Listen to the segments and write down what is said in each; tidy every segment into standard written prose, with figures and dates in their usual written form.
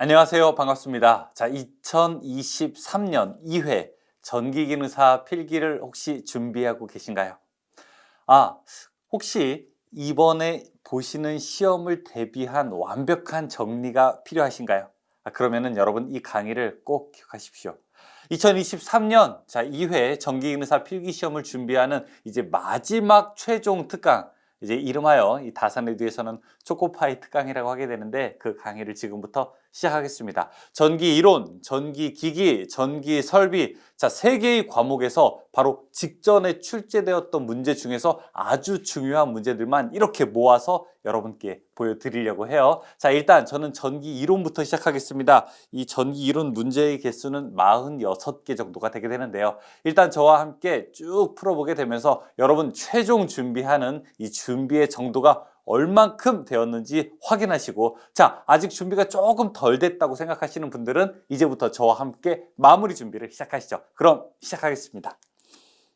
안녕하세요. 반갑습니다. 자, 2023년 2회 전기기능사 필기를 혹시 준비하고 계신가요? 아, 혹시 이번에 보시는 시험을 대비한 완벽한 정리가 필요하신가요? 그러면은 여러분 이 강의를 꼭 기억하십시오. 2023년 자, 2회 전기기능사 필기 시험을 준비하는 이제 마지막 최종 특강, 이제 이름하여 이 다산에듀에서는 초코파이 특강이라고 하게 되는데, 그 강의를 지금부터 시작하겠습니다. 전기 이론, 전기 기기, 전기 설비, 자, 세 개의 과목에서 바로 직전에 출제되었던 문제 중에서 아주 중요한 문제들만 이렇게 모아서 여러분께 보여드리려고 해요. 자, 일단 저는 전기 이론부터 시작하겠습니다. 이 전기 이론 문제의 개수는 46개 정도가 되게 되는데요. 일단 저와 함께 쭉 풀어보게 되면서 여러분 최종 준비하는 이 준비의 정도가 얼만큼 되었는지 확인하시고, 자, 아직 준비가 조금 덜 됐다고 생각하시는 분들은 이제부터 저와 함께 마무리 준비를 시작하시죠. 그럼 시작하겠습니다.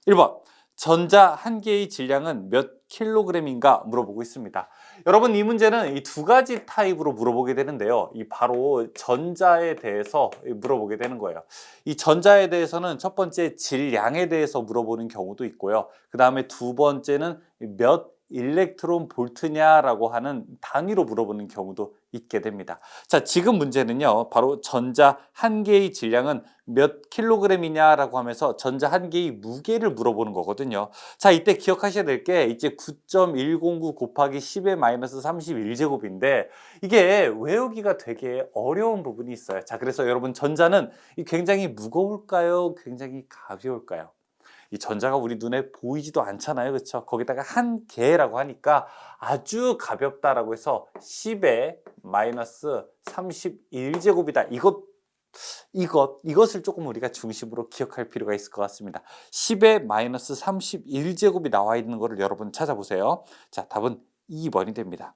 1번, 전자 한 개의 질량은 몇 킬로그램인가 물어보고 있습니다. 여러분, 이 문제는 이 두 가지 타입으로 물어보게 되는데요. 이 바로 전자에 대해서 물어보게 되는 거예요. 이 전자에 대해서는 첫 번째 질량에 대해서 물어보는 경우도 있고요. 그 다음에 두 번째는 몇 일렉트론 볼트냐라고 하는 단위로 물어보는 경우도 있게 됩니다. 자, 지금 문제는요, 바로 전자 한 개의 질량은 몇 킬로그램이냐라고 하면서 전자 한 개의 무게를 물어보는 거거든요. 자, 이때 기억하셔야 될 게 이제 9.109 곱하기 10의 마이너스 31제곱인데 이게 외우기가 되게 어려운 부분이 있어요. 자, 그래서 여러분, 전자는 굉장히 무거울까요? 굉장히 가벼울까요? 이 전자가 우리 눈에 보이지도 않잖아요. 그렇죠? 거기다가 한 개라고 하니까 아주 가볍다라고 해서 10의 마이너스 31제곱이다. 이것을 조금 우리가 중심으로 기억할 필요가 있을 것 같습니다. 10의 마이너스 31제곱이 나와 있는 거를 여러분 찾아보세요. 자, 답은 2번이 됩니다.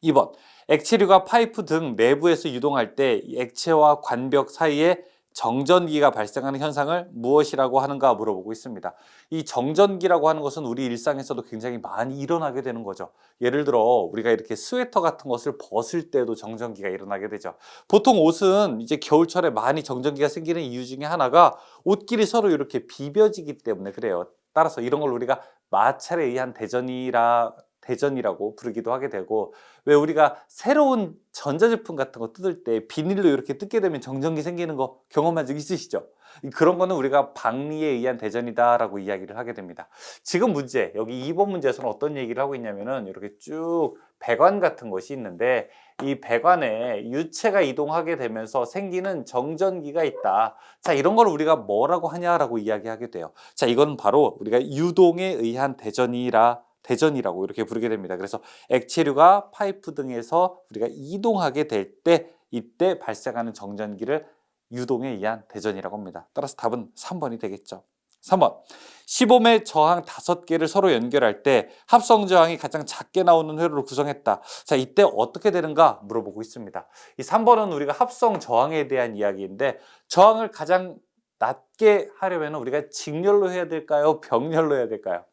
2번, 액체류가 파이프 등 내부에서 유동할 때 액체와 관벽 사이에 정전기가 발생하는 현상을 무엇이라고 하는가 물어보고 있습니다. 이 정전기라고 하는 것은 우리 일상에서도 굉장히 많이 일어나게 되는 거죠. 예를 들어 우리가 이렇게 스웨터 같은 것을 벗을 때도 정전기가 일어나게 되죠. 보통 옷은 이제 겨울철에 많이 정전기가 생기는 이유 중에 하나가 옷끼리 서로 이렇게 비벼지기 때문에 그래요. 따라서 이런 걸 우리가 마찰에 의한 대전이라고 부르기도 하게 되고, 왜 우리가 새로운 전자제품 같은 거 뜯을 때 비닐로 이렇게 뜯게 되면 정전기 생기는 거 경험한 적 있으시죠? 그런 거는 우리가 방리에 의한 대전이다라고 이야기를 하게 됩니다. 지금 문제, 여기 2번 문제에서는 어떤 얘기를 하고 있냐면은 이렇게 쭉 배관 같은 것이 있는데 이 배관에 유체가 이동하게 되면서 생기는 정전기가 있다. 자, 이런 걸 우리가 뭐라고 하냐라고 이야기하게 돼요. 자, 이건 바로 우리가 유동에 의한 대전이라고 이렇게 부르게 됩니다. 그래서 액체류가 파이프 등에서 우리가 이동하게 될 때 이때 발생하는 정전기를 유동에 의한 대전이라고 합니다. 따라서 답은 3번이 되겠죠. 3번, 15매 저항 5개를 서로 연결할 때 합성 저항이 가장 작게 나오는 회로를 구성했다. 자, 이때 어떻게 되는가 물어보고 있습니다. 이 3번은 우리가 합성 저항에 대한 이야기인데, 저항을 가장 낮게 하려면 우리가 직렬로 해야 될까요? 병렬로 해야 될까요?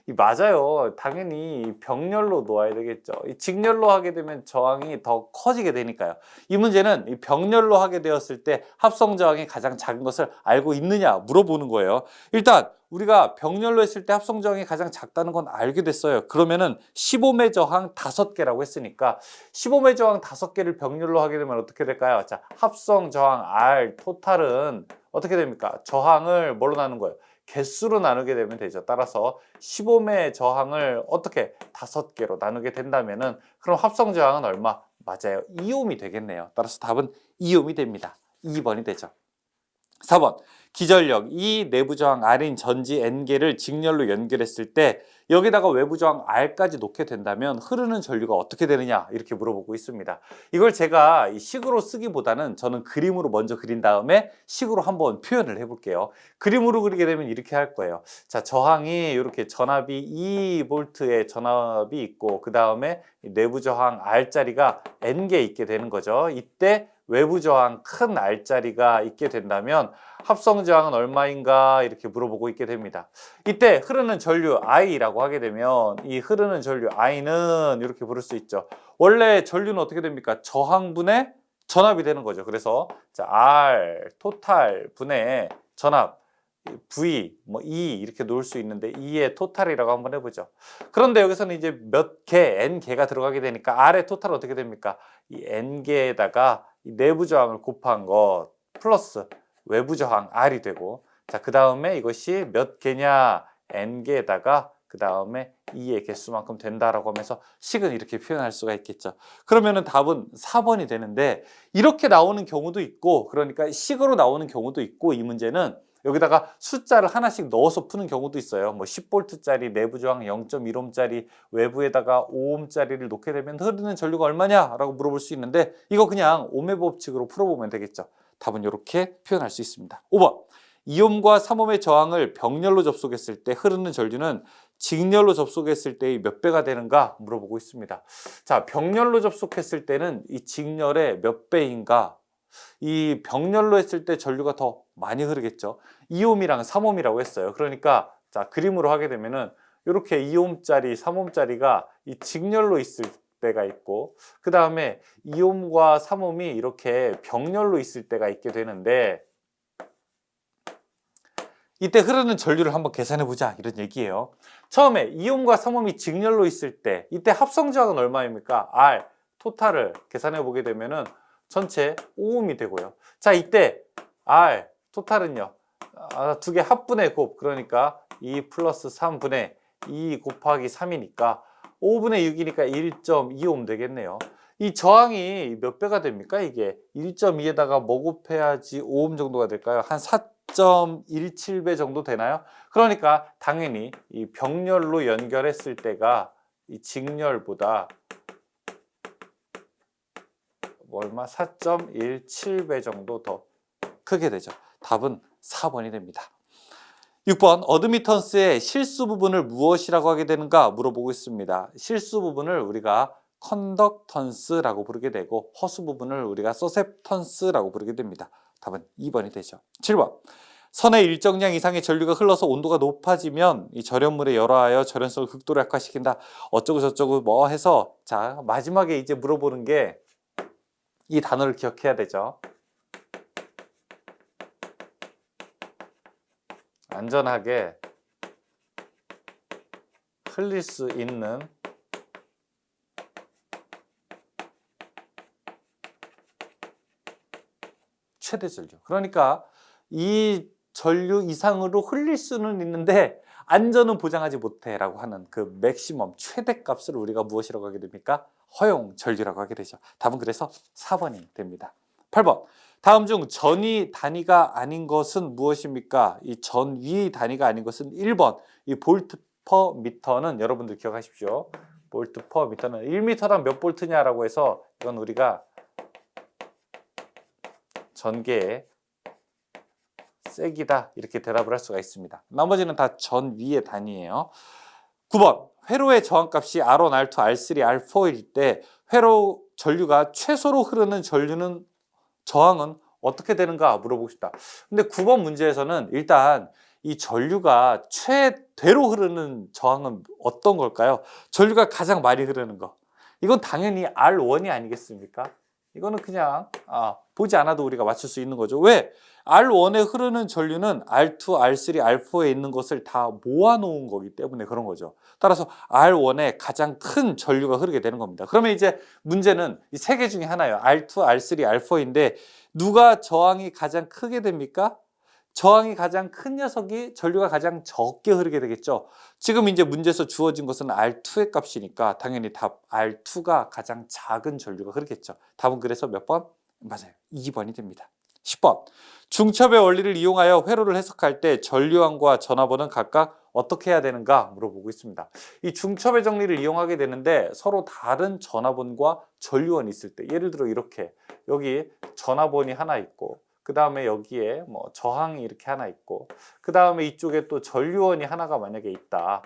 맞아요. 당연히 병렬로 놓아야 되겠죠. 이 직렬로 하게 되면 저항이 더 커지게 되니까요. 이 문제는 이 병렬로 하게 되었을 때 합성 저항이 가장 작은 것을 알고 있느냐 물어보는 거예요. 일단 우리가 병렬로 했을 때 합성 저항이 가장 작다는 건 알게 됐어요. 그러면은 15매 저항 5개라고 했으니까 15매 저항 5개를 병렬로 하게 되면 어떻게 될까요? 자, 합성 저항 R 토탈은 어떻게 됩니까? 저항을 뭘로 나누는 거예요? 개수로 나누게 되면 되죠. 따라서 15매 저항을 어떻게 5개로 나누게 된다면은 그럼 합성 저항은 얼마? 맞아요. 2옴이 되겠네요. 따라서 답은 2옴이 됩니다. 2번이 되죠. 4번, 기전력, 이 내부 저항 R인 전지 N개를 직렬로 연결했을 때 여기다가 외부 저항 R까지 놓게 된다면 흐르는 전류가 어떻게 되느냐 이렇게 물어보고 있습니다. 이걸 제가 식으로 쓰기보다는 저는 그림으로 먼저 그린 다음에 식으로 한번 표현을 해볼게요. 그림으로 그리게 되면 이렇게 할 거예요. 자, 저항이 이렇게 전압이 2V의 전압이 있고 그 다음에 내부 저항 R자리가 N개 있게 되는 거죠. 이때 외부 저항 큰 R자리가 있게 된다면 합성 저항은 얼마인가 이렇게 물어보고 있게 됩니다. 이때 흐르는 전류 I라고 하게 되면 이 흐르는 전류 I는 이렇게 부를 수 있죠. 원래 전류는 어떻게 됩니까? 저항분의 전압이 되는 거죠. 그래서 자, R 토탈 분의 전압 V, 뭐 E 이렇게 놓을 수 있는데 E의 토탈이라고 한번 해보죠. 그런데 여기서는 이제 몇 개, N개가 들어가게 되니까 R의 토탈 어떻게 됩니까? 이 N개에다가 이 내부 저항을 곱한 것 플러스 외부 저항 R이 되고, 자, 그 다음에 이것이 몇 개냐? N개에다가 그 다음에 E의 개수만큼 된다라고 하면서 식은 이렇게 표현할 수가 있겠죠. 그러면은 답은 4번이 되는데, 이렇게 나오는 경우도 있고, 그러니까 식으로 나오는 경우도 있고, 이 문제는 여기다가 숫자를 하나씩 넣어서 푸는 경우도 있어요. 뭐 10V짜리 내부 저항 0.1ohm짜리 외부에다가 5ohm짜리를 놓게 되면 흐르는 전류가 얼마냐? 라고 물어볼 수 있는데, 이거 그냥 오흠의 법칙으로 풀어보면 되겠죠. 답은 이렇게 표현할 수 있습니다. 5번. 2ohm과 3ohm의 저항을 병렬로 접속했을 때 흐르는 전류는 직렬로 접속했을 때의 몇 배가 되는가 물어보고 있습니다. 자, 병렬로 접속했을 때는 이 직렬의 몇 배인가? 이 병렬로 했을 때 전류가 더 많이 흐르겠죠. 2ohm이랑 3ohm이라고 했어요. 그러니까 자, 그림으로 하게 되면은 이렇게 2ohm짜리, 3ohm짜리가 이 직렬로 있을 때가 있고, 그 다음에 2ohm과 3ohm이 이렇게 병렬로 있을 때가 있게 되는데, 이때 흐르는 전류를 한번 계산해 보자 이런 얘기예요. 처음에 2ohm과 3ohm이 직렬로 있을 때 이때 합성 저항은 얼마입니까? R 토탈을 계산해 보게 되면은 전체 5ohm이 되고요. 자, 이때 R 토탈은요, 두 개 합분의 곱, 그러니까 2 플러스 3분의 2 곱하기 3이니까 5분의 6이니까 1.2ohm 되겠네요. 이 저항이 몇 배가 됩니까? 이게 1.2에다가 뭐 곱해야지 5ohm 정도가 될까요? 한 4.17배 정도 되나요? 그러니까 당연히 이 병렬로 연결했을 때가 이 직렬보다 얼마? 4.17배 정도 더 크게 되죠. 답은 4번이 됩니다. 6번. 어드미턴스의 실수 부분을 무엇이라고 하게 되는가 물어보고 있습니다. 실수 부분을 우리가 컨덕턴스라고 부르게 되고, 허수 부분을 우리가 서셉턴스라고 부르게 됩니다. 답은 2번이 되죠. 7번. 선의 일정량 이상의 전류가 흘러서 온도가 높아지면 이 절연물에 열화하여 절연성을 극도로 약화시킨다. 어쩌고 저쩌고 뭐 해서, 자, 마지막에 이제 물어보는 게 이 단어를 기억해야 되죠. 안전하게 흘릴 수 있는 최대 전류. 그러니까 이 전류 이상으로 흘릴 수는 있는데 안전은 보장하지 못해라고 하는 그 맥시멈 최대 값을 우리가 무엇이라고 하게 됩니까? 허용 전류라고 하게 되죠. 답은 그래서 4번이 됩니다. 8번. 다음 중 전위 단위가 아닌 것은 무엇입니까? 이 전위 단위가 아닌 것은 1번. 이 볼트 퍼 미터는 여러분들 기억하십시오. 볼트 퍼 미터는 1m당 몇 볼트냐라고 해서 이건 우리가 전개의 세기다 이렇게 대답을 할 수가 있습니다. 나머지는 다 전위의 단위예요. 9번. 회로의 저항값이 R1, R2, R3, R4일 때 회로 전류가 최소로 흐르는 저항은 어떻게 되는가 물어보고 싶다. 근데 9번 문제에서는 일단 이 전류가 최대로 흐르는 저항은 어떤 걸까요? 전류가 가장 많이 흐르는 거. 이건 당연히 R1이 아니겠습니까? 이거는 그냥 보지 않아도 우리가 맞출 수 있는 거죠. 왜? R1에 흐르는 전류는 R2, R3, R4에 있는 것을 다 모아놓은 거기 때문에 그런 거죠. 따라서 R1에 가장 큰 전류가 흐르게 되는 겁니다. 그러면 이제 문제는 이 세 개 중에 하나예요. R2, R3, R4인데 누가 저항이 가장 크게 됩니까? 저항이 가장 큰 녀석이 전류가 가장 적게 흐르게 되겠죠. 지금 이제 문제에서 주어진 것은 R2의 값이니까 당연히 답 R2가 가장 작은 전류가 흐르겠죠. 답은 그래서 몇 번? 맞아요. 2번이 됩니다. 10번. 중첩의 원리를 이용하여 회로를 해석할 때 전류원과 전압원은 각각 어떻게 해야 되는가 물어보고 있습니다. 이 중첩의 정리를 이용하게 되는데 서로 다른 전압원과 전류원이 있을 때, 예를 들어 이렇게 여기 전압원이 하나 있고, 그 다음에 여기에 뭐 저항이 이렇게 하나 있고, 그 다음에 이쪽에 또 전류원이 하나가 만약에 있다.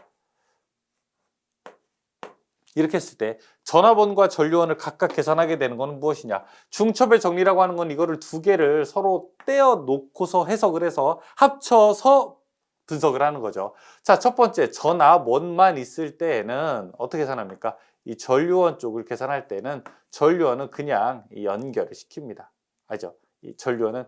이렇게 했을 때 전압원과 전류원을 각각 계산하게 되는 것은 무엇이냐? 중첩의 정리라고 하는 건 이거를 두 개를 서로 떼어 놓고서 해석을 해서 합쳐서 분석을 하는 거죠. 자, 첫 번째 전압원만 있을 때에는 어떻게 계산합니까? 이 전류원 쪽을 계산할 때는 전류원은 그냥 연결을 시킵니다. 알죠? 이 전류원은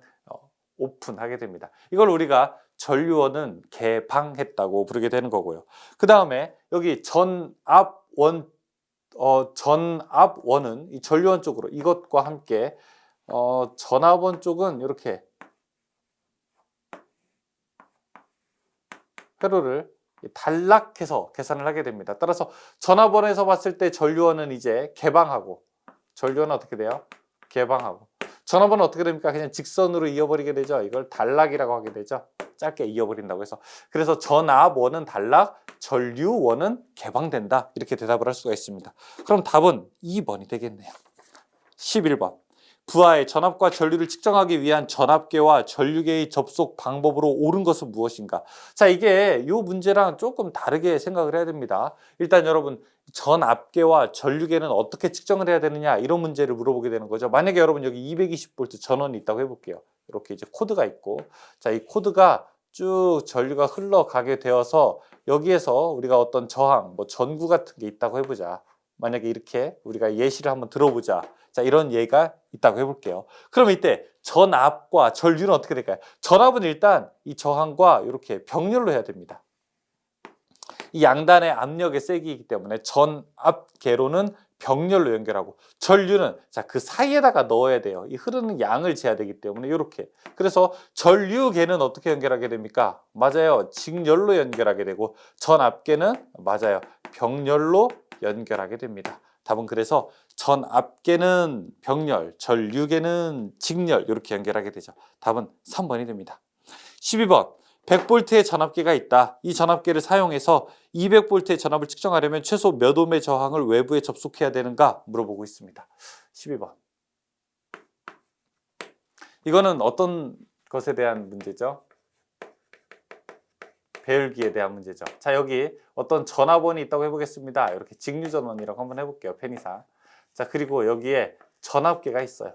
오픈하게 됩니다. 이걸 우리가 전류원은 개방했다고 부르게 되는 거고요. 그 다음에 여기 전압원, 전압원은 이 전류원 쪽으로 이것과 함께 전압원 쪽은 이렇게 회로를 단락해서 계산을 하게 됩니다. 따라서 전압원에서 봤을 때 전류원은 이제 개방하고, 전류원은 어떻게 돼요? 개방하고. 전압원은 어떻게 됩니까? 그냥 직선으로 이어버리게 되죠. 이걸 단락이라고 하게 되죠. 짧게 이어버린다고 해서. 그래서 전압원은 단락, 전류원은 개방된다. 이렇게 대답을 할 수가 있습니다. 그럼 답은 2번이 되겠네요. 11번. 부하의 전압과 전류를 측정하기 위한 전압계와 전류계의 접속 방법으로 옳은 것은 무엇인가? 자, 이게 이 문제랑 조금 다르게 생각을 해야 됩니다. 일단 여러분, 전압계와 전류계는 어떻게 측정을 해야 되느냐, 이런 문제를 물어보게 되는 거죠. 만약에 여러분 여기 220V 전원이 있다고 해볼게요. 이렇게 이제 코드가 있고, 자, 이 코드가 쭉 전류가 흘러가게 되어서 여기에서 우리가 어떤 저항, 뭐 전구 같은 게 있다고 해보자. 만약에 이렇게 우리가 예시를 한번 들어보자. 자, 이런 예가 있다고 해볼게요. 그럼 이때 전압과 전류는 어떻게 될까요? 전압은 일단 이 저항과 이렇게 병렬로 해야 됩니다. 이 양단의 압력의 세기이기 때문에 전압계로는 병렬로 연결하고, 전류는 자, 그 사이에다가 넣어야 돼요. 이 흐르는 양을 재야 되기 때문에 이렇게. 그래서 전류계는 어떻게 연결하게 됩니까? 맞아요. 직렬로 연결하게 되고, 전압계는 맞아요. 병렬로 연결하게 됩니다. 답은 그래서 전압계는 병렬, 전류계는 직렬, 이렇게 연결하게 되죠. 답은 3번이 됩니다. 12번. 100V의 전압계가 있다. 이 전압계를 사용해서 200V의 전압을 측정하려면 최소 몇 옴의 저항을 외부에 접속해야 되는가 물어보고 있습니다. 12번. 이거는 어떤 것에 대한 문제죠? 배열기에 대한 문제죠. 자, 여기 어떤 전압원이 있다고 해보겠습니다. 이렇게 직류전원이라고 한번 해볼게요. 편의상. 자, 그리고 여기에 전압계가 있어요.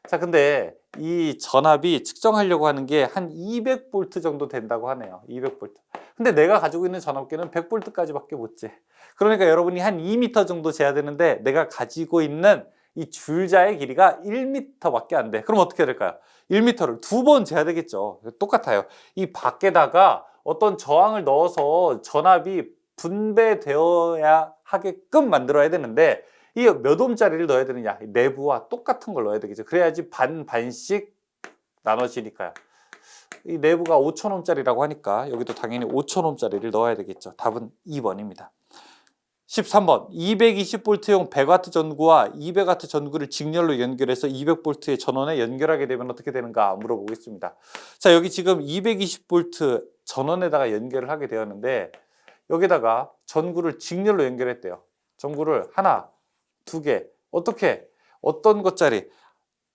자, 근데 이 전압이 측정하려고 하는 게 한 200V 정도 된다고 하네요. 200V. 근데 내가 가지고 있는 전압계는 100V까지밖에 못 재. 그러니까 여러분이 한 2m 정도 재야 되는데 내가 가지고 있는 이 줄자의 길이가 1m밖에 안 돼. 그럼 어떻게 해야 될까요? 1m를 2번 재야 되겠죠. 똑같아요. 이 밖에다가 어떤 저항을 넣어서 전압이 분배되어야 하게끔 만들어야 되는데, 이 몇 옴짜리를 넣어야 되느냐, 내부와 똑같은 걸 넣어야 되겠죠. 그래야지 반씩 나눠지니까요. 이 내부가 5000옴짜리라고 하니까 여기도 당연히 5000옴짜리를 넣어야 되겠죠. 답은 2번입니다. 13번. 220V용 100W 전구와 200W 전구를 직렬로 연결해서 200V의 전원에 연결하게 되면 어떻게 되는가 물어보고 있습니다. 자, 여기 지금 220V 전원에다가 연결을 하게 되었는데, 여기다가 전구를 직렬로 연결했대요. 전구를 하나, 두 개. 어떻게? 어떤 것짜리?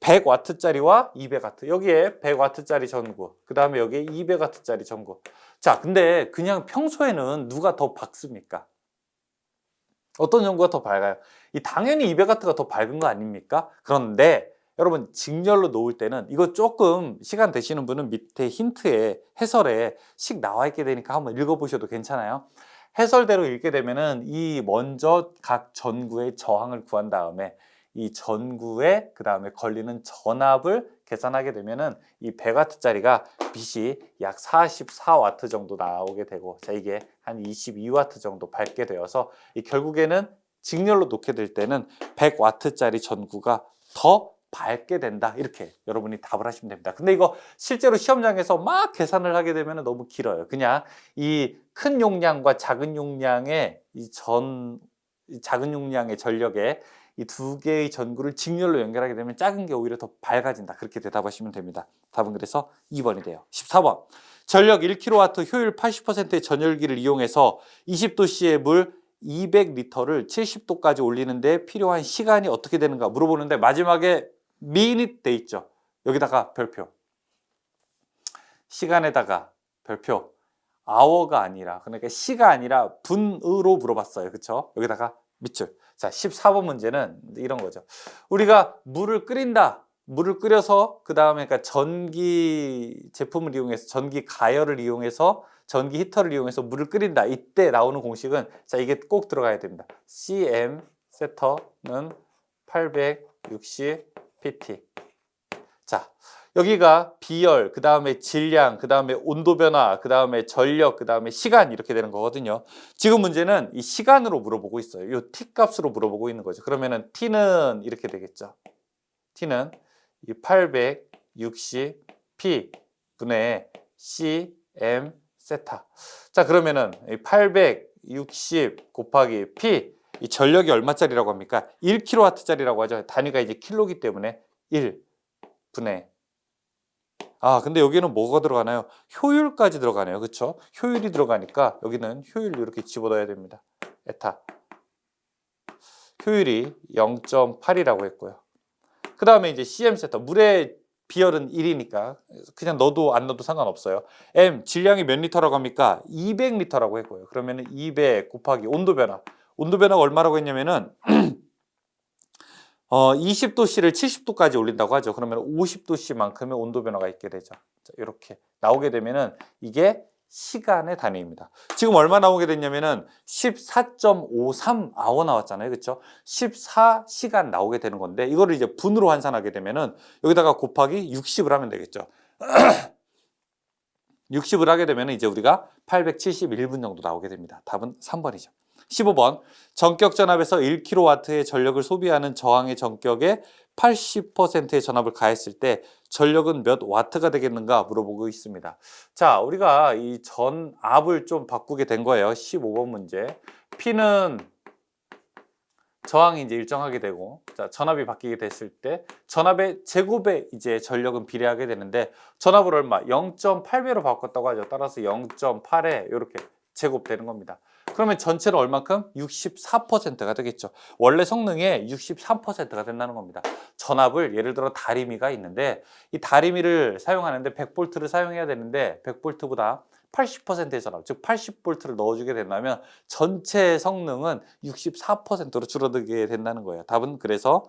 100W짜리와 200W. 여기에 100W짜리 전구, 그 다음에 여기에 200W짜리 전구. 자, 근데 그냥 평소에는 누가 더 밝습니까? 어떤 전구가 더 밝아요? 당연히 200W가 더 밝은 거 아닙니까? 그런데 여러분, 직렬로 놓을 때는, 이거 조금 시간 되시는 분은 밑에 힌트에 해설에 식 나와 있게 되니까 한번 읽어보셔도 괜찮아요. 해설대로 읽게 되면은 이 먼저 각 전구의 저항을 구한 다음에 이 전구에 그 다음에 걸리는 전압을 계산하게 되면은 이 100W짜리가 빛이 약 44W 정도 나오게 되고, 자, 이게 한 22W 정도 밝게 되어서 결국에는 직렬로 놓게 될 때는 100W짜리 전구가 더 밝게 된다. 이렇게 여러분이 답을 하시면 됩니다. 근데 이거 실제로 시험장에서 막 계산을 하게 되면 너무 길어요. 그냥 이 큰 용량과 작은 용량의 작은 용량의 전력에 이 두 개의 전구를 직렬로 연결하게 되면 작은 게 오히려 더 밝아진다. 그렇게 대답하시면 됩니다. 답은 그래서 2번이 돼요. 14번. 전력 1kW, 효율 80%의 전열기를 이용해서 20도씨의 물 200리터를 70도까지 올리는데 필요한 시간이 어떻게 되는가 물어보는데, 마지막에 minute 돼 있죠. 여기다가 별표. 시간에다가 별표. hour가 아니라, 그러니까 시가 아니라 분으로 물어봤어요. 그쵸? 여기다가 밑줄. 자, 14번 문제는 이런 거죠. 우리가 물을 끓인다. 물을 끓여서 그 다음에 그러니까 전기 제품을 이용해서, 전기 가열을 이용해서, 전기 히터를 이용해서 물을 끓인다. 이때 나오는 공식은, 자, 이게 꼭 들어가야 됩니다. CM 세터는 860pt. 자, 여기가 비열, 그 다음에 질량, 그 다음에 온도 변화, 그 다음에 전력, 그 다음에 시간 이렇게 되는 거거든요. 지금 문제는 이 시간으로 물어보고 있어요. 이 t 값으로 물어보고 있는 거죠. 그러면은 t는 이렇게 되겠죠. t는 이 860p 분의 cm 세타. 자, 그러면은 860 곱하기 p, 이 전력이 얼마짜리라고 합니까? 1kW짜리라고 하죠. 단위가 이제 킬로기 때문에 1 분의, 근데 여기는 뭐가 들어가나요? 효율까지 들어가네요. 그렇죠? 효율이 들어가니까 여기는 효율 이렇게 집어넣어야 됩니다. 에타. 효율이 0.8이라고 했고요. 그 다음에 이제 cm 세타. 물의 비열은 1이니까 그냥 넣어도 안 넣어도 상관없어요. m 질량이 몇 리터라고 합니까? 200리터라고 했고요. 그러면은 200 곱하기 온도 변화. 온도 변화가 얼마라고 했냐면은 20도씨를 70도까지 올린다고 하죠. 그러면 50도씨만큼의 온도 변화가 있게 되죠. 자, 이렇게 나오게 되면은 이게 시간의 단위입니다. 지금 얼마 나오게 됐냐면은 14.53 아워 나왔잖아요. 그렇죠? 14시간 나오게 되는 건데 이거를 이제 분으로 환산하게 되면은 여기다가 곱하기 60을 하면 되겠죠. 60을 하게 되면 이제 우리가 871분 정도 나오게 됩니다. 답은 3번이죠. 15번, 전격 전압에서 1kW의 전력을 소비하는 저항의 전격에 80%의 전압을 가했을 때 전력은 몇 와트가 되겠는가 물어보고 있습니다. 자, 우리가 이 전압을 좀 바꾸게 된 거예요. 15번 문제. P는 저항이 이제 일정하게 되고, 자, 전압이 바뀌게 됐을 때 전압의 제곱에 이제 전력은 비례하게 되는데 전압을 얼마? 0.8배로 바꿨다고 하죠. 따라서 0.8에 이렇게 제곱되는 겁니다. 그러면 전체로 얼만큼? 64%가 되겠죠. 원래 성능의 63%가 된다는 겁니다. 전압을 예를 들어 다리미가 있는데 이 다리미를 사용하는데 100V를 사용해야 되는데 100V보다 80%의 전압, 즉 80V를 넣어주게 된다면 전체 성능은 64%로 줄어들게 된다는 거예요. 답은 그래서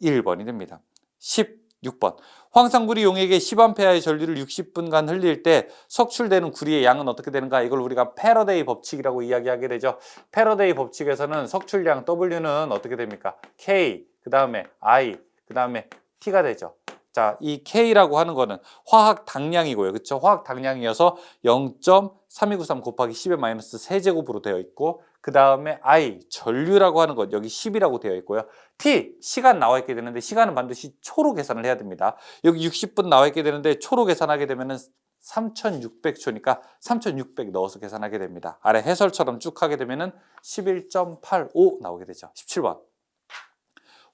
1번이 됩니다. 16번. 황산구리 용액에 10A의 전류를 60분간 흘릴 때 석출되는 구리의 양은 어떻게 되는가? 이걸 우리가 패러데이 법칙이라고 이야기하게 되죠. 패러데이 법칙에서는 석출량 W는 어떻게 됩니까? K, 그 다음에 I, 그 다음에 T가 되죠. 자, 이 K라고 하는 거는 화학 당량이고요. 그렇죠? 화학 당량이어서 0.3293 곱하기 10의 마이너스 세제곱으로 되어 있고 그 다음에 I, 전류라고 하는 것 여기 10이라고 되어 있고요. T, 시간 나와 있게 되는데 시간은 반드시 초로 계산을 해야 됩니다. 여기 60분 나와 있게 되는데 초로 계산하게 되면은 3600초니까 3600 넣어서 계산하게 됩니다. 아래 해설처럼 쭉 하게 되면은 11.85 나오게 되죠. 17번.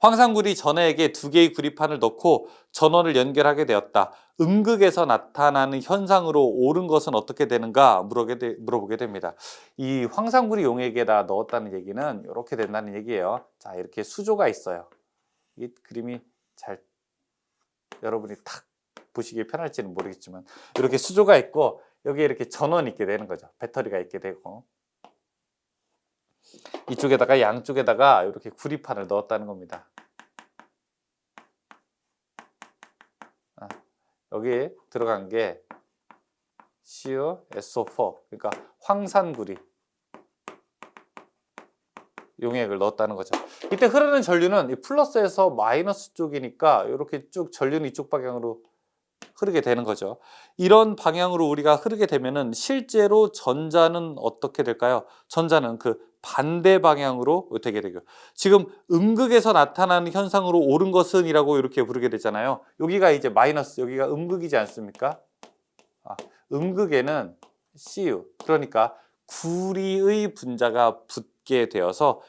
황산구리 전해에게 두 개의 구리판을 넣고 전원을 연결하게 되었다. 음극에서 나타나는 현상으로 옳은 것은 어떻게 되는가 물어보게 됩니다. 이 황산구리 용액에다 넣었다는 얘기는 이렇게 된다는 얘기예요. 자, 이렇게 수조가 있어요. 이 그림이 잘 여러분이 탁 보시기에 편할지는 모르겠지만 이렇게 수조가 있고 여기에 이렇게 전원이 있게 되는 거죠. 배터리가 있게 되고 이쪽에다가 양쪽에다가 이렇게 구리판을 넣었다는 겁니다. 여기에 들어간 게 CuSO4, 그러니까 황산구리 용액을 넣었다는 거죠. 이때 흐르는 전류는 이 플러스에서 마이너스 쪽이니까 이렇게 쭉 전류는 이쪽 방향으로 흐르게 되는 거죠. 이런 방향으로 우리가 흐르게 되면은 실제로 전자는 어떻게 될까요? 전자는 그 반대 방향으로 되게 되고 지금 음극에서 나타나는 현상으로 옳은 것은 이라고 이렇게 부르게 되잖아요. 여기가 이제 마이너스, 여기가 음극이지 않습니까? 음극에는 Cu, 그러니까 구리의 분자가 붙게 되어서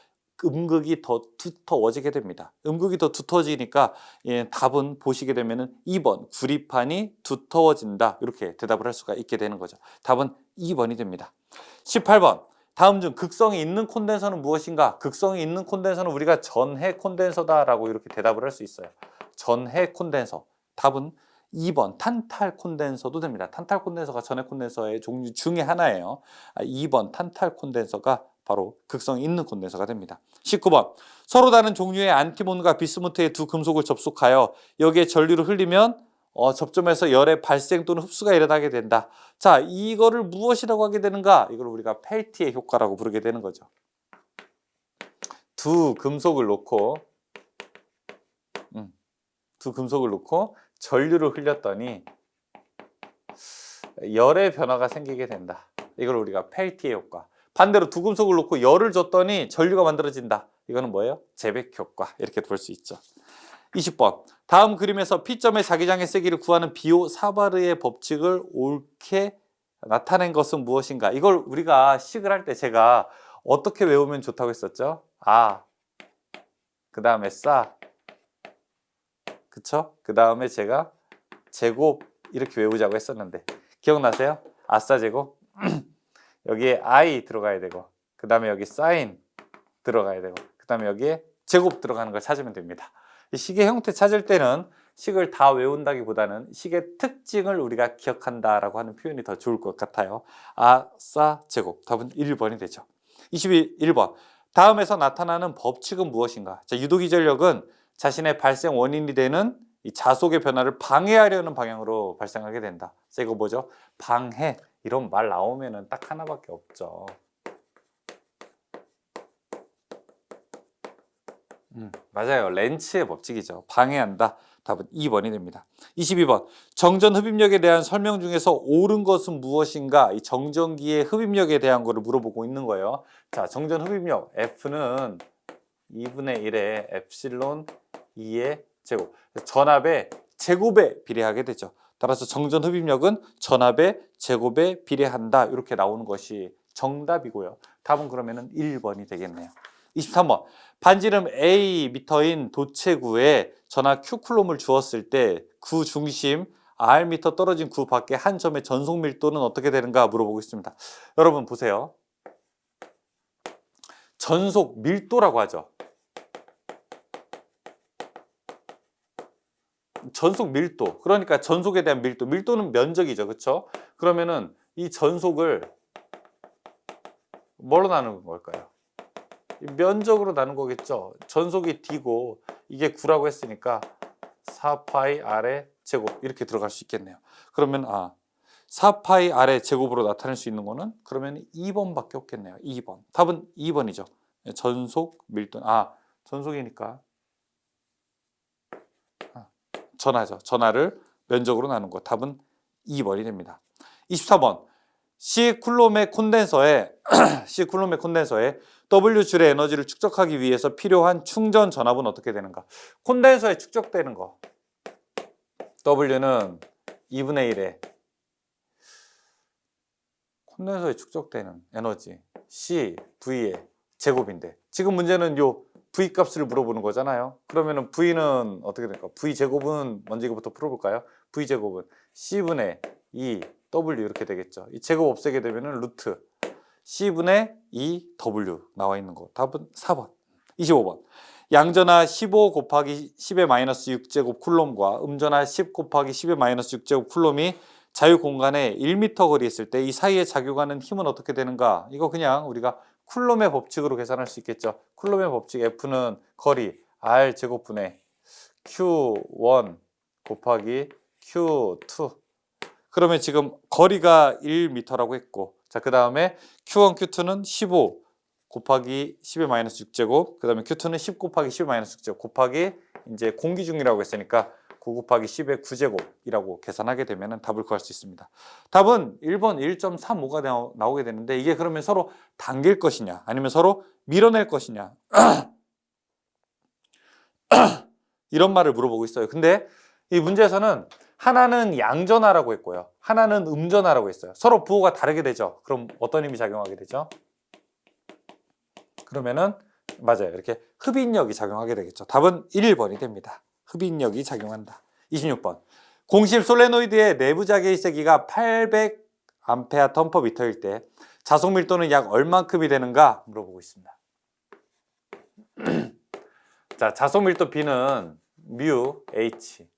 음극이 더 두터워지게 됩니다. 음극이 더 두터워지니까 답은 보시게 되면은 2번 구리판이 두터워진다 이렇게 대답을 할 수가 있게 되는 거죠. 답은 2번이 됩니다. 18번 다음 중 극성이 있는 콘덴서는 무엇인가? 극성이 있는 콘덴서는 우리가 전해 콘덴서다라고 이렇게 대답을 할 수 있어요. 전해 콘덴서. 답은 2번 탄탈 콘덴서도 됩니다. 탄탈 콘덴서가 전해 콘덴서의 종류 중에 하나예요. 2번 탄탈 콘덴서가 바로 극성이 있는 콘덴서가 됩니다. 19번 서로 다른 종류의 안티몬과 비스무트의 두 금속을 접속하여 여기에 전류를 흘리면 접점에서 열의 발생 또는 흡수가 일어나게 된다. 자, 이거를 무엇이라고 하게 되는가? 이걸 우리가 펠티의 효과라고 부르게 되는 거죠. 두 금속을 놓고 전류를 흘렸더니 열의 변화가 생기게 된다. 이걸 우리가 펠티의 효과. 반대로 두 금속을 놓고 열을 줬더니 전류가 만들어진다. 이거는 뭐예요? 제백 효과. 이렇게 볼 수 있죠. 20번. 다음 그림에서 P점의 자기장의 세기를 구하는 비오-사바르의 법칙을 옳게 나타낸 것은 무엇인가? 이걸 우리가 식을 할 때 제가 어떻게 외우면 좋다고 했었죠? 아, 그 다음에 싸, 그쵸? 그 다음에 제가 제곱 이렇게 외우자고 했었는데 기억나세요? 아싸 제곱 여기에 I 들어가야 되고 그 다음에 여기 사인 들어가야 되고 그 다음에 여기에 제곱 들어가는 걸 찾으면 됩니다. 이 식의 형태 찾을 때는 식을 다 외운다기보다는 식의 특징을 우리가 기억한다라고 하는 표현이 더 좋을 것 같아요. 아싸 제곱 답은 1번이 되죠. 21번 다음에서 나타나는 법칙은 무엇인가? 자, 유도기전력은 자신의 발생 원인이 되는 이 자속의 변화를 방해하려는 방향으로 발생하게 된다. 자, 이거 뭐죠? 방해. 이런 말 나오면은 딱 하나밖에 없죠. 맞아요. 렌츠의 법칙이죠. 방해한다. 답은 2번이 됩니다. 22번. 정전 흡입력에 대한 설명 중에서 옳은 것은 무엇인가? 이 정전기의 흡입력에 대한 거를 물어보고 있는 거예요. 자, 정전 흡입력 F는 2분의 1의 엡실론 2의 제곱. 전압의 제곱에 비례하게 되죠. 따라서 정전 흡입력은 전압의 제곱에 비례한다. 이렇게 나오는 것이 정답이고요. 답은 그러면은 1번이 되겠네요. 23번. 반지름 A 미터인 도체구에 전하 Q 쿨롬을 주었을 때 구 중심 R 미터 떨어진 구 밖에 한 점의 전속 밀도는 어떻게 되는가 물어보고 있습니다. 여러분 보세요. 전속 밀도라고 하죠. 전속 밀도. 그러니까 전속에 대한 밀도. 밀도는 면적이죠. 그렇죠? 그러면은 이 전속을 뭘로 나누는 걸까요? 면적으로 나눈 거겠죠. 전속이 D고 이게 9라고 했으니까 4파이 R의 제곱 이렇게 들어갈 수 있겠네요. 그러면 4파이 R의 제곱으로 나타낼 수 있는 거는 그러면 2번밖에 없겠네요. 2번. 답은 2번이죠. 전속 밀도. 전속이니까 전하죠. 전하를 면적으로 나눈 거. 답은 2번이 됩니다. 24번. C 쿨롬의 콘덴서에 W 줄의 에너지를 축적하기 위해서 필요한 충전 전압은 어떻게 되는가? 콘덴서에 축적되는 거. W는 2분의 1에 콘덴서에 축적되는 에너지 C, V의 제곱인데 지금 문제는 요 V 값을 물어보는 거잖아요. 그러면은 V는 어떻게 될까? V 제곱은 먼저 이거부터 풀어볼까요? V 제곱은 C분의 2 W 이렇게 되겠죠. 이 제곱 없애게 되면은 루트 C분의 2W 나와 있는 거. 답은 4번. 25번. 양전하 15 곱하기 10의 마이너스 6제곱 쿨롬과 음전하 10 곱하기 10의 마이너스 6제곱 쿨롬이 자유 공간에 1m 거리 있을 때 이 사이에 작용하는 힘은 어떻게 되는가? 이거 그냥 우리가 쿨롬의 법칙으로 계산할 수 있겠죠. 쿨롬의 법칙 F는 거리 R 제곱분의 Q1 곱하기 Q2. 그러면 지금 거리가 1m라고 했고, 자, 그 다음에 Q1, Q2는 15 곱하기 10의 마이너스 6제곱, 그 다음에 Q2는 10 곱하기 10의 마이너스 6제곱 곱하기 이제 공기 중이라고 했으니까 9 곱하기 10의 9제곱이라고 계산하게 되면 답을 구할 수 있습니다. 답은 1번 1.35가 나오게 되는데 이게 그러면 서로 당길 것이냐 아니면 서로 밀어낼 것이냐 이런 말을 물어보고 있어요. 근데 이 문제에서는 하나는 양전하라고 했고요. 하나는 음전하라고 했어요. 서로 부호가 다르게 되죠. 그럼 어떤 힘이 작용하게 되죠? 그러면은 맞아요. 이렇게 흡인력이 작용하게 되겠죠. 답은 1번이 됩니다. 흡인력이 작용한다. 26번. 공실 솔레노이드의 내부 자개의 세기가 800A 턴/m일 때 자속 밀도는 약 얼만큼이 되는가 물어보고 있습니다. 자, 자속 밀도 B는 뮤 H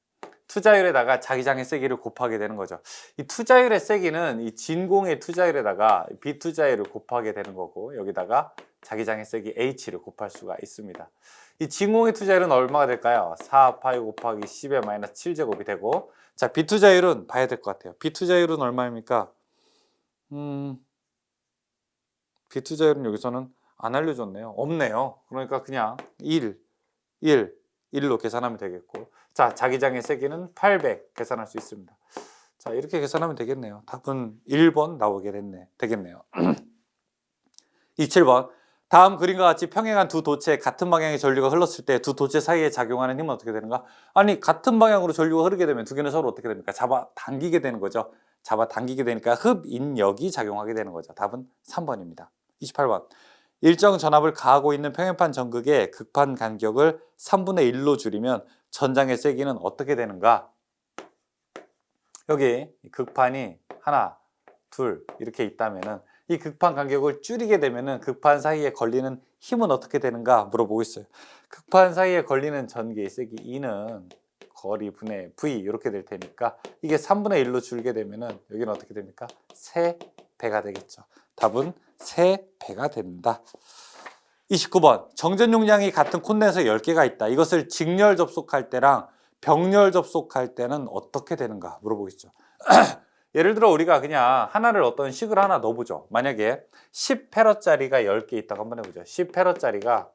투자율에다가 자기장의 세기를 곱하게 되는 거죠. 이 투자율의 세기는 이 진공의 투자율에다가 비투자율을 곱하게 되는 거고 여기다가 자기장의 세기 H를 곱할 수가 있습니다. 이 진공의 투자율은 얼마가 될까요? 4파이 곱하기 10의 마이너스 7제곱이 되고 자, 비투자율은 봐야 될 것 같아요. 비투자율은 얼마입니까? 비투자율은 여기서는 안 알려줬네요. 없네요. 그러니까 그냥 1로 계산하면 되겠고, 자, 자기장의 세기는 800 계산할 수 있습니다. 자, 이렇게 계산하면 되겠네요. 답은 1번 나오게 되겠네요. 27번. 다음 그림과 같이 평행한 두 도체에 같은 방향의 전류가 흘렀을 때 두 도체 사이에 작용하는 힘은 어떻게 되는가? 아니, 같은 방향으로 전류가 흐르게 되면 두 개는 서로 어떻게 됩니까? 잡아당기게 되는 거죠. 잡아당기게 되니까 흡인력이 작용하게 되는 거죠. 답은 3번입니다. 28번. 일정 전압을 가하고 있는 평행판 전극의 극판 간격을 3분의 1로 줄이면 전장의 세기는 어떻게 되는가? 여기 극판이 하나, 둘 이렇게 있다면은 이 극판 간격을 줄이게 되면은 극판 사이에 걸리는 힘은 어떻게 되는가 물어보고 있어요. 극판 사이에 걸리는 전기의 세기 E는 거리 분의 V 이렇게 될 테니까 이게 3분의 1로 줄게 되면은 여기는 어떻게 됩니까? 3배가 되겠죠. 답은 3배가 된다. 29번. 정전 용량이 같은 콘덴서 10개가 있다. 이것을 직렬 접속할 때랑 병렬 접속할 때는 어떻게 되는가 물어보겠죠. 예를 들어 우리가 그냥 하나를 어떤 식을 하나 넣어보죠. 만약에 10페럿짜리가 10개 있다고 한번 해보죠. 10페럿짜리가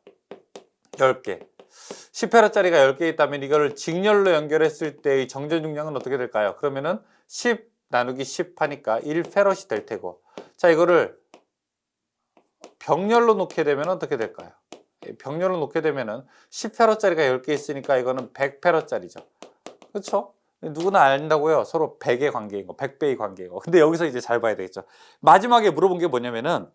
10개. 10페럿짜리가 10개 있다면 이거를 직렬로 연결했을 때의 정전 용량은 어떻게 될까요? 그러면은 10 나누기 10 하니까 1페럿이 될 테고, 자, 이거를 병렬로 놓게 되면 어떻게 될까요? 병렬로 놓게 되면은 10페럿짜리가 10개 있으니까 이거는 100페럿짜리죠. 그렇죠? 누구나 안다고요. 서로 100의 관계인 거, 100배의 관계인 거. 근데 여기서 이제 잘 봐야 되겠죠. 마지막에 물어본 게 뭐냐면은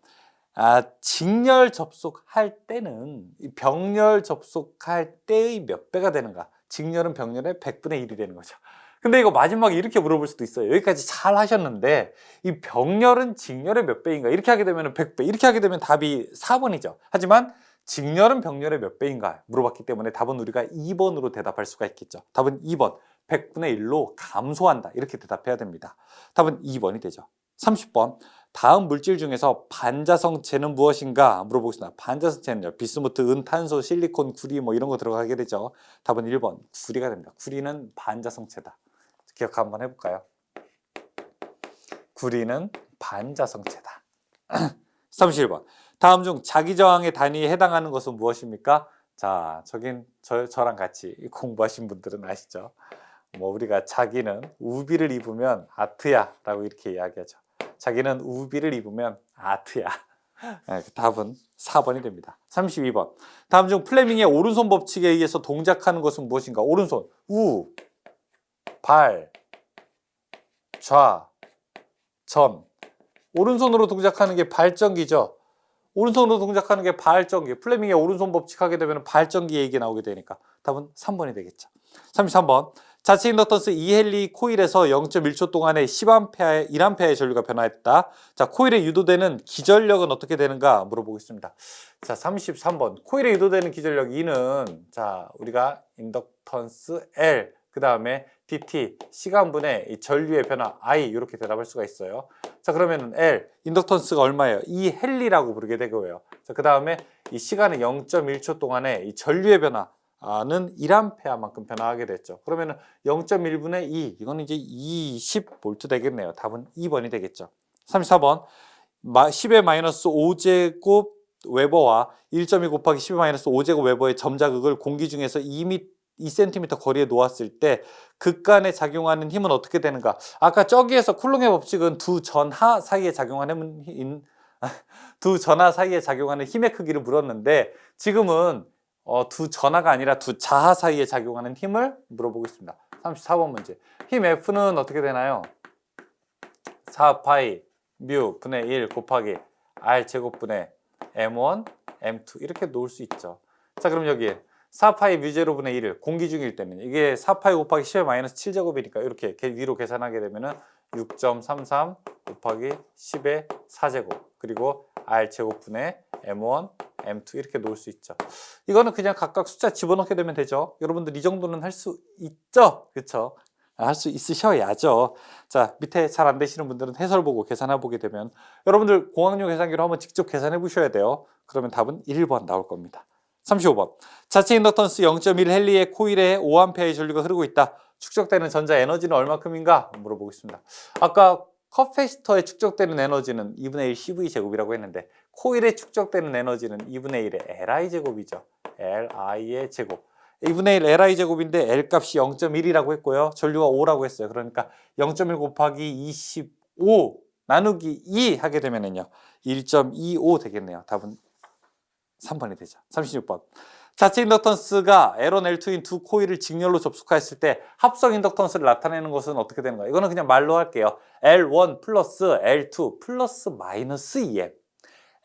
직렬 접속할 때는 병렬 접속할 때의 몇 배가 되는가? 직렬은 병렬의 100분의 1이 되는 거죠. 근데 이거 마지막에 이렇게 물어볼 수도 있어요. 여기까지 잘 하셨는데 이 병렬은 직렬의 몇 배인가? 이렇게 하게 되면 100배, 이렇게 하게 되면 답이 4번이죠. 하지만 직렬은 병렬의 몇 배인가 물어봤기 때문에 답은 우리가 2번으로 대답할 수가 있겠죠. 답은 2번. 100분의 1로 감소한다. 이렇게 대답해야 됩니다. 답은 2번이 되죠. 30번. 다음 물질 중에서 반자성체는 무엇인가 물어보겠습니다. 반자성체는요. 비스무트, 은, 탄소, 실리콘, 구리 뭐 이런 거 들어가게 되죠. 답은 1번. 구리가 됩니다. 구리는 반자성체다. 기억 한번 해볼까요? 구리는 반자성체다. 31번. 다음 중 자기저항의 단위에 해당하는 것은 무엇입니까? 자, 저랑 같이 공부하신 분들은 아시죠? 뭐 우리가 자기는 우비를 입으면 아트야 라고 이렇게 이야기하죠. 자기는 우비를 입으면 아트야. 답은 4번이 됩니다. 32번. 다음 중 플레밍의 오른손 법칙에 의해서 동작하는 것은 무엇인가? 오른손, 우, 발, 좌, 전. 오른손으로 동작하는 게 발전기죠. 오른손으로 동작하는 게 발전기. 플레밍의 오른손 법칙 하게 되면 발전기 얘기 나오게 되니까 답은 3번이 되겠죠. 33번. 자체 인덕턴스 2헨리 코일에서 0.1초 동안에 10A, 1A의 전류가 변화했다. 자, 코일에 유도되는 기전력은 어떻게 되는가 물어보겠습니다. 자, 33번. 코일에 유도되는 기전력 E는 자, 우리가 인덕턴스 L, 그 다음에 dt, 시간분의 이 전류의 변화 I 이렇게 대답할 수가 있어요. 자, 그러면은 L, 인덕턴스가 얼마예요? 2헨리라고 부르게 되고요. 자, 그 다음에 이 시간은 0.1초 동안에 이 전류의 변화는 1A만큼 변화하게 됐죠. 그러면은 0.1분의 2, 이거는 이제 20V 되겠네요. 답은 2번이 되겠죠. 34번. 10의 마이너스 5제곱 웨버와 1.2 곱하기 10의 마이너스 5제곱 웨버의 점자극을 공기 중에서 2cm 거리에 놓았을 때 극간에 작용하는 힘은 어떻게 되는가? 아까 저기에서 쿨롱의 법칙은 두 전하 사이에 작용하는 힘의 크기를 물었는데 지금은 두 전하가 아니라 두 자하 사이에 작용하는 힘을 물어보고 있습니다. 34번 문제. 힘 F는 어떻게 되나요? 4파이 뮤 분의 1 곱하기 R 제곱분의 M1, M2 이렇게 놓을 수 있죠. 자, 그럼 여기에 4파이 뮤제로 분의 1을 공기 중일 때는 이게 4파이 곱하기 10의 마이너스 7제곱이니까 이렇게 위로 계산하게 되면은 6.33 곱하기 10의 4제곱 그리고 R 제곱분의 M1, M2 이렇게 놓을 수 있죠. 이거는 그냥 각각 숫자 집어넣게 되면 되죠. 여러분들 이 정도는 할 수 있죠? 그렇죠? 할 수 있으셔야죠. 자, 밑에 잘 안 되시는 분들은 해설 보고 계산해 보게 되면 여러분들 공학용 계산기로 한번 직접 계산해 보셔야 돼요. 그러면 답은 1번 나올 겁니다. 35번. 자체 인덕턴스 0.1헨리의 코일에 5A의 전류가 흐르고 있다. 축적되는 전자 에너지는 얼마큼인가? 물어보겠습니다. 아까 커패시터에 축적되는 에너지는 2분의 1 CV 제곱이라고 했는데 코일에 축적되는 에너지는 2분의 1의 Li 제곱이죠. Li의 제곱. 2분의 1 Li 제곱인데 L 값이 0.1이라고 했고요. 전류가 5라고 했어요. 그러니까 0.1 곱하기 25 나누기 2 하게 되면은요. 1.25 되겠네요. 답은 3번이 되죠. 36번. 자체 인덕턴스가 L1, L2인 두 코일을 직렬로 접속하였을 때 합성 인덕턴스를 나타내는 것은 어떻게 되는 거예요? 이거는 그냥 말로 할게요. L1 플러스 L2 플러스 마이너스 2M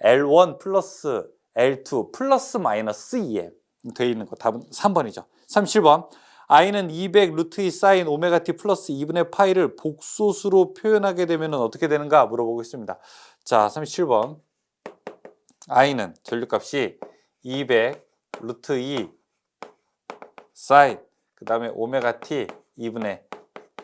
L1 플러스 L2 플러스 마이너스 2M 되어 있는 거 답은 3번이죠. 37번. I는 200 루트 2 사인 오메가 t 플러스 2분의 파이를 복소수로 표현하게 되면 어떻게 되는가 물어보고 있습니다. 자, 37번. I는 전류값이 200 루트 2 사인 그 다음에 오메가 t 2분의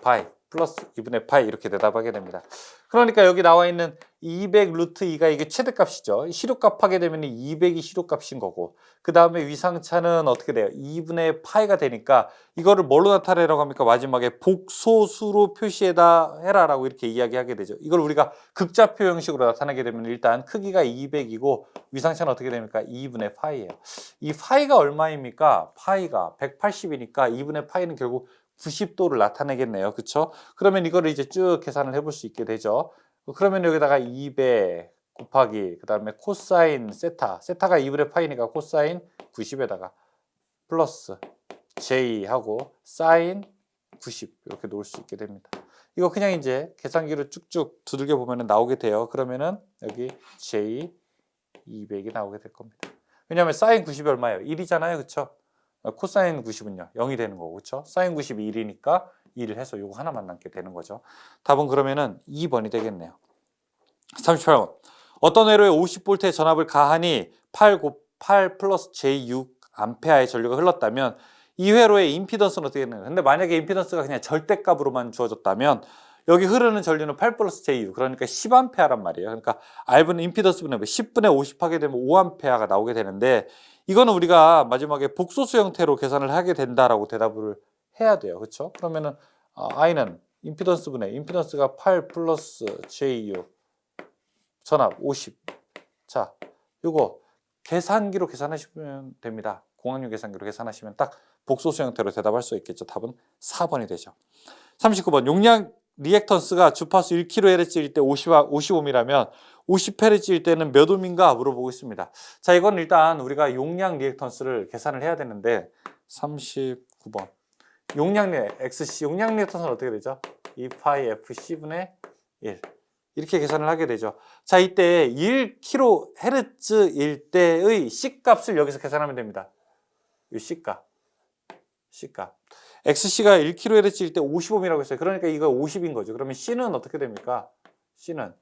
파이 플러스 2분의 파이 이렇게 대답하게 됩니다. 그러니까 여기 나와 있는 200 루트 2가 이게 최대값이죠. 시료값 하게 되면 200이 시료값인 거고 그 다음에 위상차는 어떻게 돼요? 2분의 파이가 되니까 이거를 뭘로 나타내라고 합니까? 마지막에 복소수로 표시해다 해라라고 이렇게 이야기하게 되죠. 이걸 우리가 극좌표 형식으로 나타내게 되면 일단 크기가 200이고 위상차는 어떻게 됩니까? 2분의 파이예요. 이 파이가 얼마입니까? 파이가 180이니까 2분의 파이는 결국 90도를 나타내겠네요. 그쵸? 그러면 이거를 이제 쭉 계산을 해볼 수 있게 되죠. 그러면 여기다가 200 곱하기 그 다음에 코사인 세타가 2분의 파이니까 코사인 90에다가 플러스 J 하고 사인 90 이렇게 놓을 수 있게 됩니다. 이거 그냥 이제 계산기로 쭉쭉 두들겨 보면 나오게 돼요. 그러면은 여기 J 200이 나오게 될 겁니다. 왜냐하면 사인 90이 얼마예요? 1이잖아요. 그쵸? 코사인 90은요 0이 되는 거고 그렇죠? 사인 90이 1이니까 1을 해서 요거 하나만 남게 되는 거죠. 답은 그러면은 2번이 되겠네요. 38번. 어떤 회로에 50V의 전압을 가하니 8 플러스 J6 암페어의 전류가 흘렀다면 이 회로의 임피던스는 어떻게 되나요? 근데 만약에 임피던스가 그냥 절대값으로만 주어졌다면 여기 흐르는 전류는 8 플러스 J6 그러니까 10A란 말이에요. 그러니까 R분의 임피던스분의 10분의 50 하게 되면 5A가 나오게 되는데 이거는 우리가 마지막에 복소수 형태로 계산을 하게 된다라고 대답을 해야 돼요. 그렇죠? 그러면은 I는 임피던스가 8 플러스 J6 전압 50. 자, 요거 계산기로 계산하시면 됩니다. 공학용 계산기로 계산하시면 딱 복소수 형태로 대답할 수 있겠죠. 답은 4번이 되죠. 39번. 용량 리액턴스가 주파수 1kHz일 때 50ohm이라면 50Hz일 때는 몇 ohm인가 물어보고 있습니다. 자, 이건 일단 우리가 용량 리액턴스를 계산을 해야 되는데 39번. 용량 XC, 용량 리액턴스는 어떻게 되죠? 2파이 FC분의 1 이렇게 계산을 하게 되죠. 자, 이때 1kHz일 때의 C값을 여기서 계산하면 됩니다. 이 C값. XC가 1kHz일 때 50ohm이라고 했어요. 그러니까 이거 50인 거죠. 그러면 C는 어떻게 됩니까? C는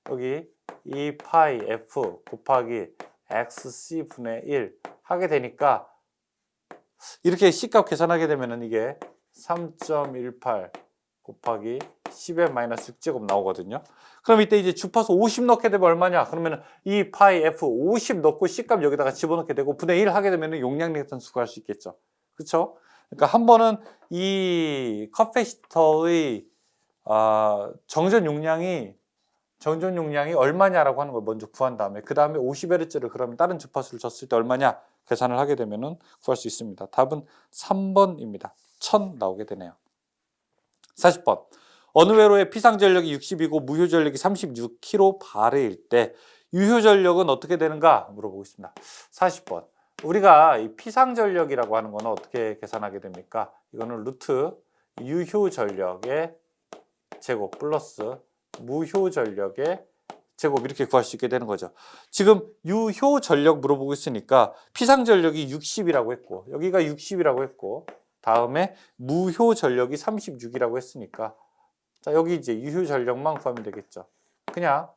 여기 2파이 F 곱하기 XC분의 1 하게 되니까 이렇게 C값 계산하게 되면은 이게 3.18 곱하기 10의 마이너스 6제곱 나오거든요. 그럼 이때 이제 주파수 50 넣게 되면 얼마냐? 그러면은 2파이 F 50 넣고 C값 여기다가 집어넣게 되고 분의 1 하게 되면은 용량 리액턴스 구할 수 있겠죠. 그렇죠? 그러니까 한 번은 이 커패시터의 정전 용량이 얼마냐라고 하는 걸 먼저 구한 다음에 그 다음에 50Hz를 그러면 다른 주파수를 줬을 때 얼마냐 계산을 하게 되면은 구할 수 있습니다. 답은 3번입니다. 1000 나오게 되네요. 40번. 어느 회로의 피상전력이 60이고 무효전력이 36kB일 때 유효전력은 어떻게 되는가 물어보고 있습니다. 40번. 우리가 이 피상전력이라고 하는 거는 어떻게 계산하게 됩니까? 이거는 루트 유효전력의 제곱 플러스 무효전력의 제곱 이렇게 구할 수 있게 되는 거죠. 지금 유효전력 물어보고 있으니까 피상전력이 60이라고 했고 여기가 60이라고 했고 다음에 무효전력이 36이라고 했으니까 자 여기 이제 유효전력만 구하면 되겠죠. 그냥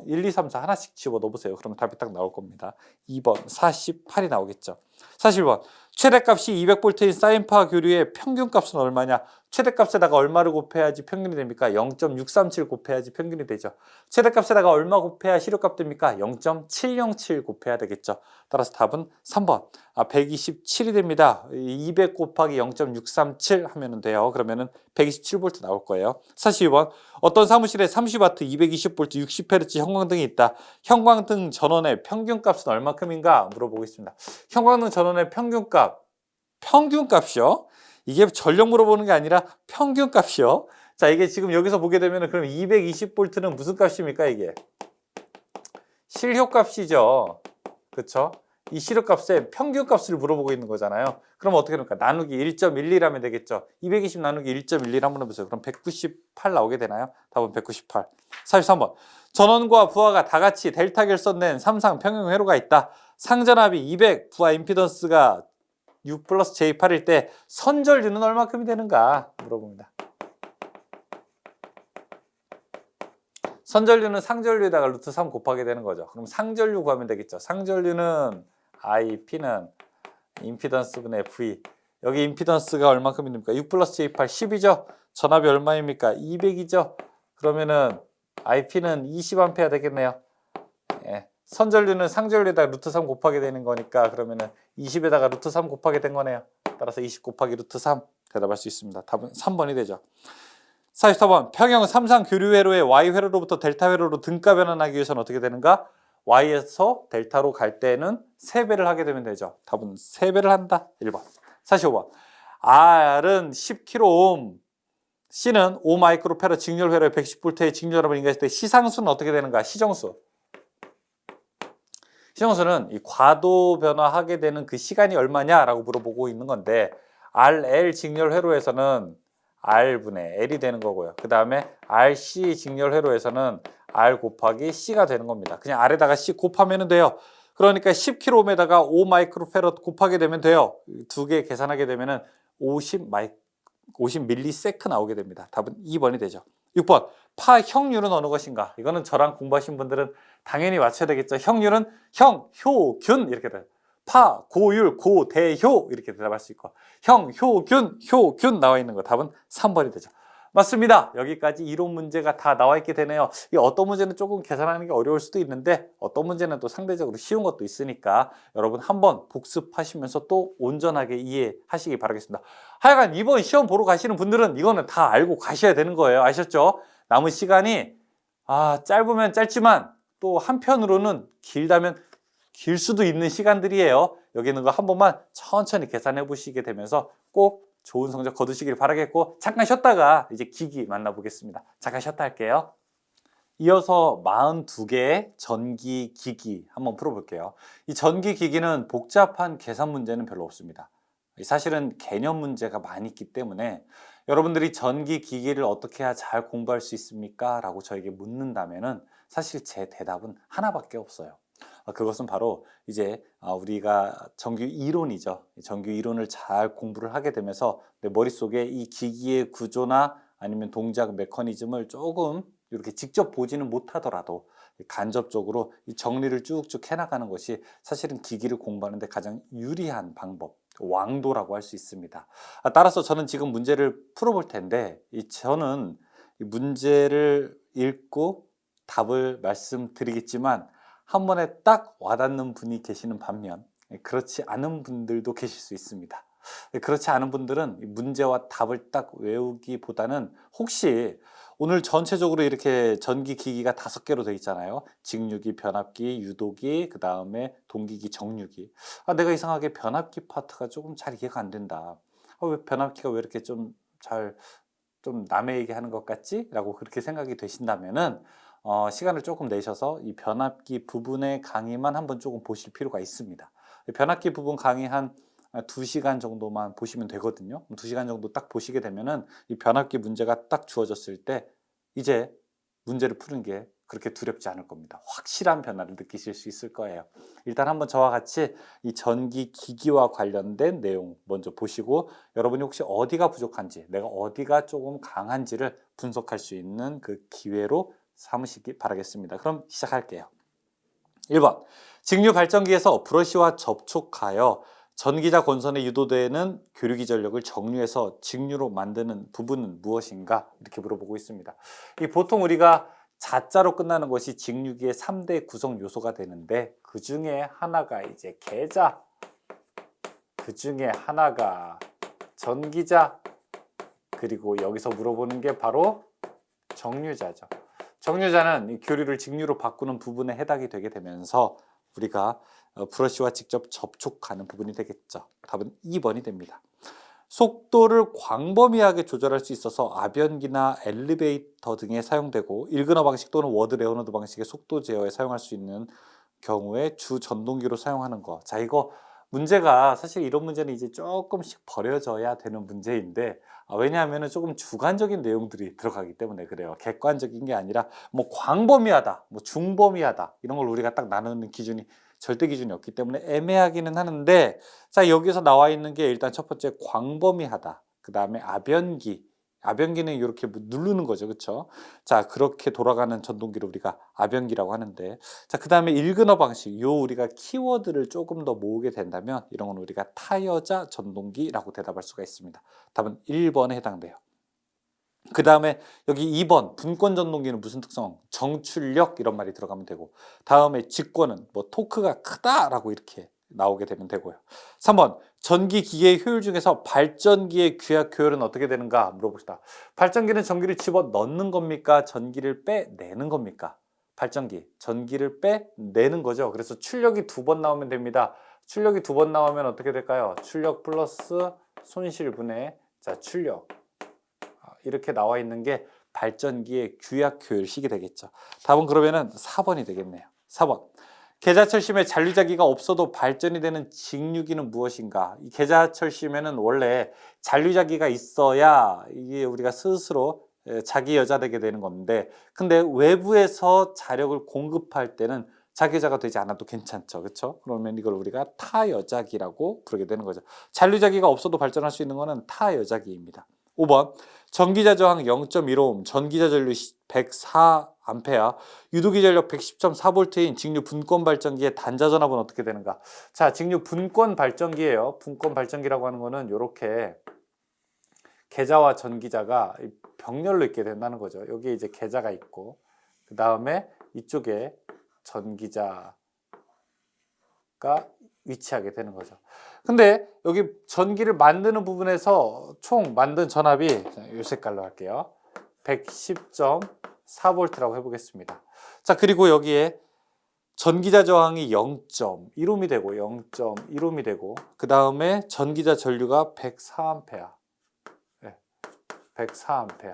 1, 2, 3, 4 하나씩 집어 넣어보세요. 그러면 답이 딱 나올 겁니다. 2번 48이 나오겠죠. 41번. 최대값이 200V인 사인파 교류의 평균값은 얼마냐? 최대값에다가 얼마를 곱해야지 평균이 됩니까? 0.637 곱해야지 평균이 되죠. 최대값에다가 얼마 곱해야 시료값 됩니까? 0.707 곱해야 되겠죠. 따라서 답은 3번. 127이 됩니다. 200 곱하기 0.637 하면 돼요. 그러면은 127V 나올 거예요. 42번. 어떤 사무실에 30W, 220V, 60Hz 형광등이 있다. 형광등 전원의 평균값은 얼마큼인가 물어보고 있습니다. 형광등 전원의 평균값이요? 이게 전력 물어보는 게 아니라 평균값이요. 자, 이게 지금 여기서 보게 되면 그럼 220V는 무슨 값입니까, 이게? 실효값이죠. 그렇죠? 이 실효값의 평균값을 물어보고 있는 거잖아요. 그럼 어떻게 됩니까? 나누기 1.12라면 되겠죠. 220 나누기 1.12를 한번 해보세요. 그럼 198 나오게 되나요? 답은 198. 43번. 전원과 부하가 다 같이 델타 결선된 삼상 평형 회로가 있다. 상전압이 200, 부하 임피던스가 6 플러스 J8일 때 선전류는 얼마큼이 되는가 물어봅니다. 선전류는 상전류에다가 루트 3 곱하게 되는 거죠. 그럼 상전류 구하면 되겠죠. 상전류는 I, P는 임피던스분의 V. 여기 임피던스가 얼마큼입니까? 6 플러스 J8 10이죠. 전압이 얼마입니까? 200이죠. 그러면은 IP는 20A 되겠네요. 예. 선전류는 상전류에다가 루트 3 곱하게 되는 거니까 그러면은 20에다가 루트 3 곱하게 된 거네요. 따라서 20 곱하기 루트 3 대답할 수 있습니다. 답은 3번이 되죠. 44번. 평형 삼상 교류 회로의 Y 회로로부터 델타 회로로 등가 변환하기 위해서는 어떻게 되는가? Y에서 델타로 갈 때는 3배를 하게 되면 되죠. 답은 3배를 한다. 1번. 45번. R은 10kΩ, C는 5마이크로페라 직렬 회로에 110V의 직렬압을 인가했을 때 시상수는 어떻게 되는가? 시정수. 시정수는 이 과도 변화하게 되는 그 시간이 얼마냐라고 물어보고 있는 건데 RL 직렬 회로에서는 R분의 L이 되는 거고요. 그 다음에 RC 직렬 회로에서는 R 곱하기 C가 되는 겁니다. 그냥 R에다가 C 곱하면 돼요. 그러니까 10kΩ에다가 5 마이크로페럿 곱하게 되면 돼요. 두 개 계산하게 되면은 50 밀리세크 나오게 됩니다. 답은 2번이 되죠. 6번. 파 형률은 어느 것인가? 이거는 저랑 공부하신 분들은 당연히 맞춰야 되겠죠. 형률은 형, 효, 균 이렇게 돼요. 파, 고율, 고, 대, 효 이렇게 대답할 수 있고 형, 효, 균 나와 있는 거 답은 3번이 되죠. 맞습니다. 여기까지 이론 문제가 다 나와 있게 되네요. 이 어떤 문제는 조금 계산하는 게 어려울 수도 있는데 어떤 문제는 또 상대적으로 쉬운 것도 있으니까 여러분 한번 복습하시면서 또 온전하게 이해하시기 바라겠습니다. 하여간 이번 시험 보러 가시는 분들은 이거는 다 알고 가셔야 되는 거예요. 아셨죠? 남은 시간이 짧으면 짧지만 또 한편으로는 길다면 길 수도 있는 시간들이에요. 여기 있는 거 한 번만 천천히 계산해 보시게 되면서 꼭 좋은 성적 거두시길 바라겠고 잠깐 쉬었다가 이제 기기 만나보겠습니다. 잠깐 쉬었다 할게요. 이어서 42개의 전기 기기 한번 풀어볼게요. 이 전기 기기는 복잡한 계산 문제는 별로 없습니다. 사실은 개념 문제가 많이 있기 때문에 여러분들이 전기 기기를 어떻게 해야 잘 공부할 수 있습니까? 라고 저에게 묻는다면은 사실 제 대답은 하나밖에 없어요. 그것은 바로 이제 우리가 정규 이론이죠. 정규 이론을 잘 공부를 하게 되면서 내 머릿속에 이 기기의 구조나 아니면 동작 메커니즘을 조금 이렇게 직접 보지는 못하더라도 간접적으로 이 정리를 쭉쭉 해나가는 것이 사실은 기기를 공부하는 데 가장 유리한 방법, 왕도라고 할 수 있습니다. 따라서 저는 지금 문제를 풀어볼 텐데 저는 이 문제를 읽고 답을 말씀드리겠지만 한 번에 딱 와닿는 분이 계시는 반면 그렇지 않은 분들도 계실 수 있습니다. 그렇지 않은 분들은 문제와 답을 딱 외우기보다는 혹시 오늘 전체적으로 이렇게 전기 기기가 5개로 되어 있잖아요. 직류기, 변압기, 유도기, 그 다음에 동기기, 정류기. 내가 이상하게 변압기 파트가 조금 잘 이해가 안 된다. 왜 변압기가 왜 이렇게 좀 남의 얘기하는 것 같지? 라고 그렇게 생각이 되신다면은 시간을 조금 내셔서 이 변압기 부분의 강의만 한번 조금 보실 필요가 있습니다. 변압기 부분 강의 한 2시간 정도만 보시면 되거든요. 2시간 정도 딱 보시게 되면은 이 변압기 문제가 딱 주어졌을 때 이제 문제를 푸는 게 그렇게 두렵지 않을 겁니다. 확실한 변화를 느끼실 수 있을 거예요. 일단 한번 저와 같이 이 전기 기기와 관련된 내용 먼저 보시고 여러분이 혹시 어디가 부족한지, 내가 어디가 조금 강한지를 분석할 수 있는 그 기회로 삼으시기 바라겠습니다. 그럼 시작할게요. 1번. 직류 발전기에서 브러쉬와 접촉하여 전기자 권선에 유도되는 교류기 전력을 정류해서 직류로 만드는 부분은 무엇인가? 이렇게 물어보고 있습니다. 이 보통 우리가 자자로 끝나는 것이 직류기의 3대 구성 요소가 되는데 그 중에 하나가 이제 계자, 그 중에 하나가 전기자, 그리고 여기서 물어보는 게 바로 정류자죠. 정류자는 이 교류를 직류로 바꾸는 부분에 해당이 되게 되면서 우리가 브러쉬와 직접 접촉하는 부분이 되겠죠. 답은 2번이 됩니다. 속도를 광범위하게 조절할 수 있어서 아변기나 엘리베이터 등에 사용되고 일근어 방식 또는 워드 레오너드 방식의 속도 제어에 사용할 수 있는 경우에 주 전동기로 사용하는 거. 자, 이거 문제가 사실 이런 문제는 이제 조금씩 버려져야 되는 문제인데 왜냐하면 조금 주관적인 내용들이 들어가기 때문에 그래요. 객관적인 게 아니라 뭐 광범위하다, 뭐 중범위하다 이런 걸 우리가 딱 나누는 기준이 절대 기준이 없기 때문에 애매하기는 하는데 자, 여기서 나와 있는 게 일단 첫 번째 광범위하다. 그 다음에 아변기는 이렇게 누르는 거죠. 그렇죠? 자, 그렇게 돌아가는 전동기를 우리가 아변기라고 하는데 자, 그 다음에 일근어 방식 요 우리가 키워드를 조금 더 모으게 된다면 이런 건 우리가 타여자 전동기라고 대답할 수가 있습니다. 답은 1번에 해당돼요. 그 다음에 여기 2번 분권 전동기는 무슨 특성? 정출력 이런 말이 들어가면 되고 다음에 직권은 뭐 토크가 크다라고 이렇게 나오게 되면 되고요. 3번 전기 기계의 효율 중에서 발전기의 규약 효율은 어떻게 되는가 물어봅시다. 발전기는 전기를 집어 넣는 겁니까? 전기를 빼내는 겁니까? 발전기 전기를 빼내는 거죠. 그래서 출력이 2번 나오면 됩니다. 출력이 2번 나오면 어떻게 될까요? 출력 플러스 손실분의 자 출력 이렇게 나와 있는 게 발전기의 규약 효율식이 되겠죠. 답은 그러면은 4번이 되겠네요. 4번. 계자철심에 잔류자기가 없어도 발전이 되는 직류기는 무엇인가? 이 계자철심에는 원래 잔류자기가 있어야 이게 우리가 스스로 자기 여자되게 되는 건데 근데 외부에서 자력을 공급할 때는 자기여자가 되지 않아도 괜찮죠. 그렇죠? 그러면 이걸 우리가 타여자기라고 부르게 되는 거죠. 잔류자기가 없어도 발전할 수 있는 거는 타여자기입니다. 5번 전기자 저항 0.15옴, 전기자 전류 104A, 유도기 전력 110.4V인 직류 분권 발전기의 단자 전압은 어떻게 되는가? 자, 직류 분권 발전기예요. 분권 발전기라고 하는 거는 이렇게 계자와 전기자가 병렬로 있게 된다는 거죠. 여기에 이제 계자가 있고 그 다음에 이쪽에 전기자가 위치하게 되는 거죠. 근데 여기 전기를 만드는 부분에서 총 만든 전압이 이 색깔로 할게요. 110.4V라고 해보겠습니다. 자, 그리고 여기에 전기자 저항이 0.1옴이 되고 0.1옴이 되고 그 다음에 전기자 전류가 104A. 네, 104A.